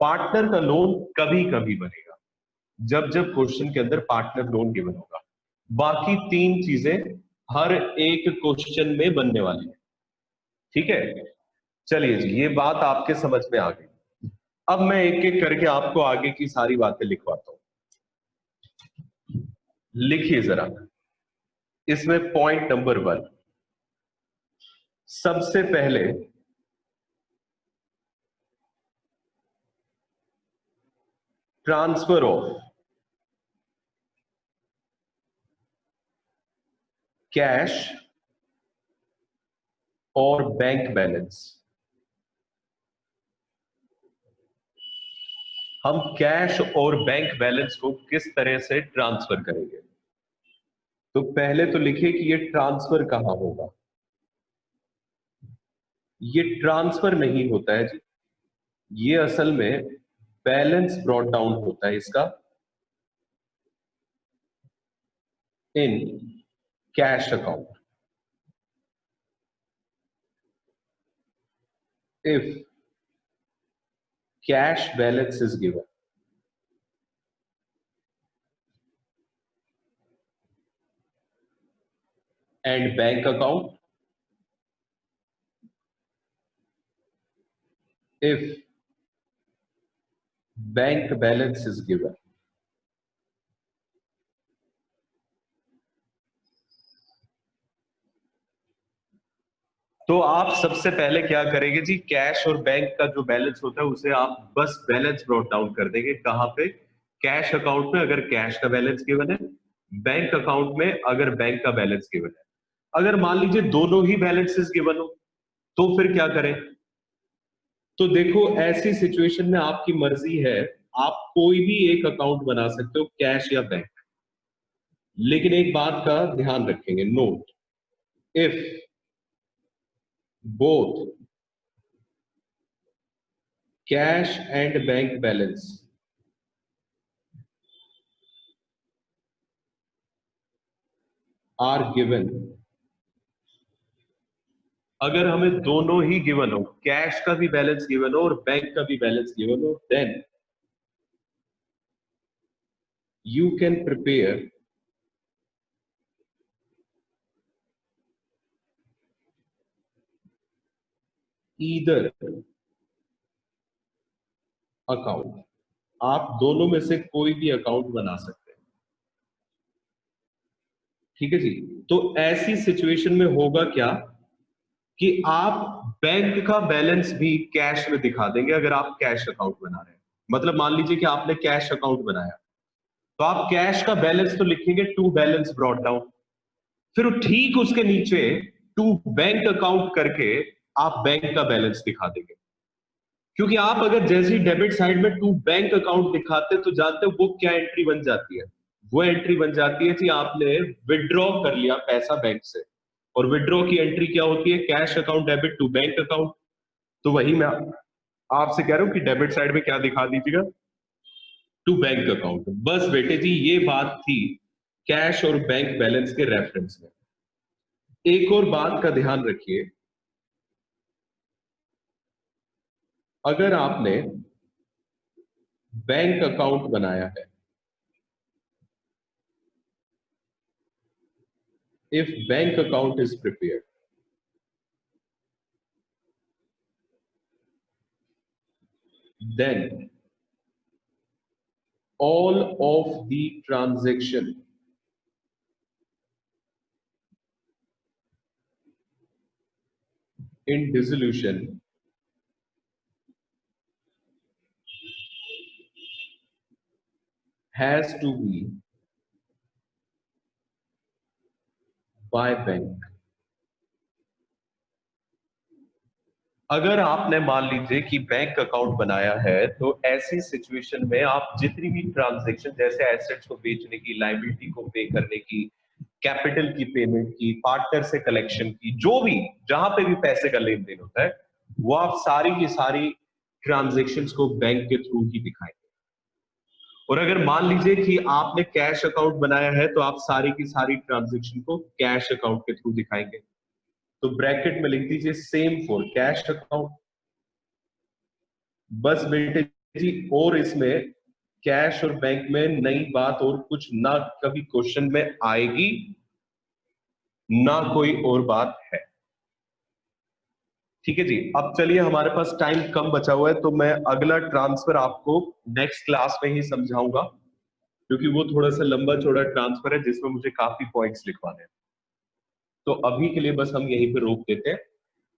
पार्टनर का लोन कभी कभी बनेगा जब जब क्वेश्चन के अंदर पार्टनर लोन गिवन होगा। बाकी तीन चीजें हर एक क्वेश्चन में बनने वाली है। ठीक है? चलिए जी, ये बात आपके समझ में आ गई। अब मैं एक एक करके आपको आगे की सारी बातें लिखवाता हूं। लिखिए जरा, इसमें पॉइंट नंबर 1, सबसे पहले ट्रांसफर ऑफ कैश और बैंक बैलेंस। हम कैश और बैंक बैलेंस को किस तरह से ट्रांसफर करेंगे? तो पहले तो लिखिए कि ये ट्रांसफर कहां होगा। ये ट्रांसफर नहीं होता है जी, ये असल में बैलेंस ब्रॉट डाउन होता है इसका in cash account if cash balance is given। and bank account if bank balance is given। तो आप सबसे पहले क्या करेंगे जी, कैश और बैंक का जो बैलेंस होता है उसे आप बस बैलेंस ब्रॉट डाउन कर देंगे। कहां पे? कैश अकाउंट में अगर कैश का बैलेंस गिवन है, बैंक अकाउंट में अगर बैंक का बैलेंस गिवन है। अगर मान लीजिए दोनों ही बैलेंसेस गिवन हो तो फिर क्या करें? तो देखो ऐसी सिचुएशन में आपकी मर्जी है, आप कोई भी एक अकाउंट बना सकते हो, कैश या बैंक। लेकिन एक बात का ध्यान रखेंगे, note, if both cash and bank balance are given, अगर हमें दोनों ही गिवन हो, कैश का भी बैलेंस गिवन हो और बैंक का भी बैलेंस गिवन हो, then you can prepare either account. आप दोनों में से कोई भी अकाउंट बना सकते हैं। ठीक है जी? तो ऐसी सिचुएशन में होगा क्या कि आप बैंक का बैलेंस भी कैश में दिखा देंगे अगर आप कैश अकाउंट बना रहे हैं। मतलब मान लीजिए कि आपने कैश अकाउंट बनाया तो आप कैश का बैलेंस तो लिखेंगे टू बैलेंस ब्रॉट डाउन, फिर ठीक उसके नीचे टू बैंक अकाउंट करके आप बैंक का बैलेंस दिखा देंगे। क्योंकि आप अगर जैसे ही डेबिट साइड में टू बैंक अकाउंट दिखाते तो जानते हो वो क्या एंट्री बन जाती है? वो एंट्री बन जाती है कि आपने विड्रॉ कर लिया पैसा बैंक से, और विड्रॉ की एंट्री क्या होती है, cash account debit to bank account. तो वही मैं आपसे कह रहा हूं कि डेबिट साइड में क्या दिखा दीजिएगा, टू बैंक अकाउंट। बस बेटे जी ये बात थी कैश और बैंक बैलेंस के रेफरेंस में। एक और बात का ध्यान रखिए, अगर आपने बैंक अकाउंट बनाया है, if bank account is prepared, then all of the transaction in dissolution has to be by bank। अगर आपने मान लीजिए कि बैंक अकाउंट बनाया है, तो ऐसी सिचुएशन में आप जितनी भी ट्रांजैक्शन, जैसे एसेट्स को बेचने की, लायबिलिटी को पे करने की, कैपिटल की पेमेंट की, पार्टनर से कलेक्शन की, जो भी जहां पे भी पैसे का लेन देन होता है, वो आप सारी की सारी ट्रांजैक्शंस को बैंक के थ्रू ही दिखाएंगे। और अगर मान लीजिए कि आपने कैश अकाउंट बनाया है, तो आप सारी की सारी ट्रांजैक्शन को कैश अकाउंट के थ्रू दिखाएंगे। तो ब्रैकेट में लिख दीजिए सेम फॉर कैश अकाउंट। बस बेटे जी, और इसमें कैश और बैंक में नई बात और कुछ ना कभी क्वेश्चन में आएगी, ना कोई और बात है। ठीक है जी। अब चलिए, हमारे पास टाइम कम बचा हुआ है, तो मैं अगला ट्रांसफर आपको नेक्स्ट क्लास में ही समझाऊंगा, क्योंकि वो थोड़ा सा लंबा चौड़ा ट्रांसफर है जिसमें मुझे काफी पॉइंट्स लिखवाने हैं। तो अभी के लिए बस हम यहीं पे रोक देते हैं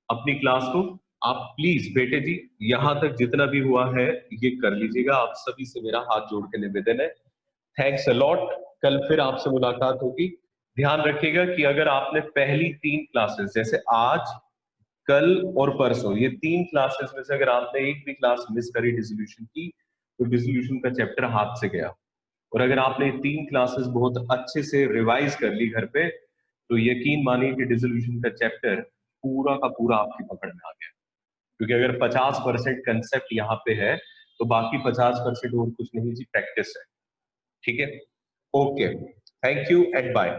अपनी क्लास को। आप प्लीज बेटे जी यहां तक जितना भी हुआ है ये कर लीजिएगा। आप सभी से मेरा हाथ जोड़ के निवेदन है। Thanks a lot. कल फिर आपसे मुलाकात होगी। ध्यान रखिएगा कि अगर आपने पहली 3 क्लासेस, जैसे आज, कल और परसों, ये 3 क्लासेस में से अगर आपने एक भी क्लास मिस करी डिसोल्यूशन की, तो डिसोल्यूशन का चैप्टर हाथ से गया। और अगर आपने 3 क्लासेस बहुत अच्छे से रिवाइज कर ली घर पे, तो यकीन मानिए कि डिसोल्यूशन का चैप्टर पूरा का पूरा आपकी पकड़ में आ गया। क्योंकि अगर 50% कंसेप्ट यहाँ पे है, तो बाकी 50% और कुछ नहीं जी, प्रैक्टिस है। ठीक है, okay, thank you and bye.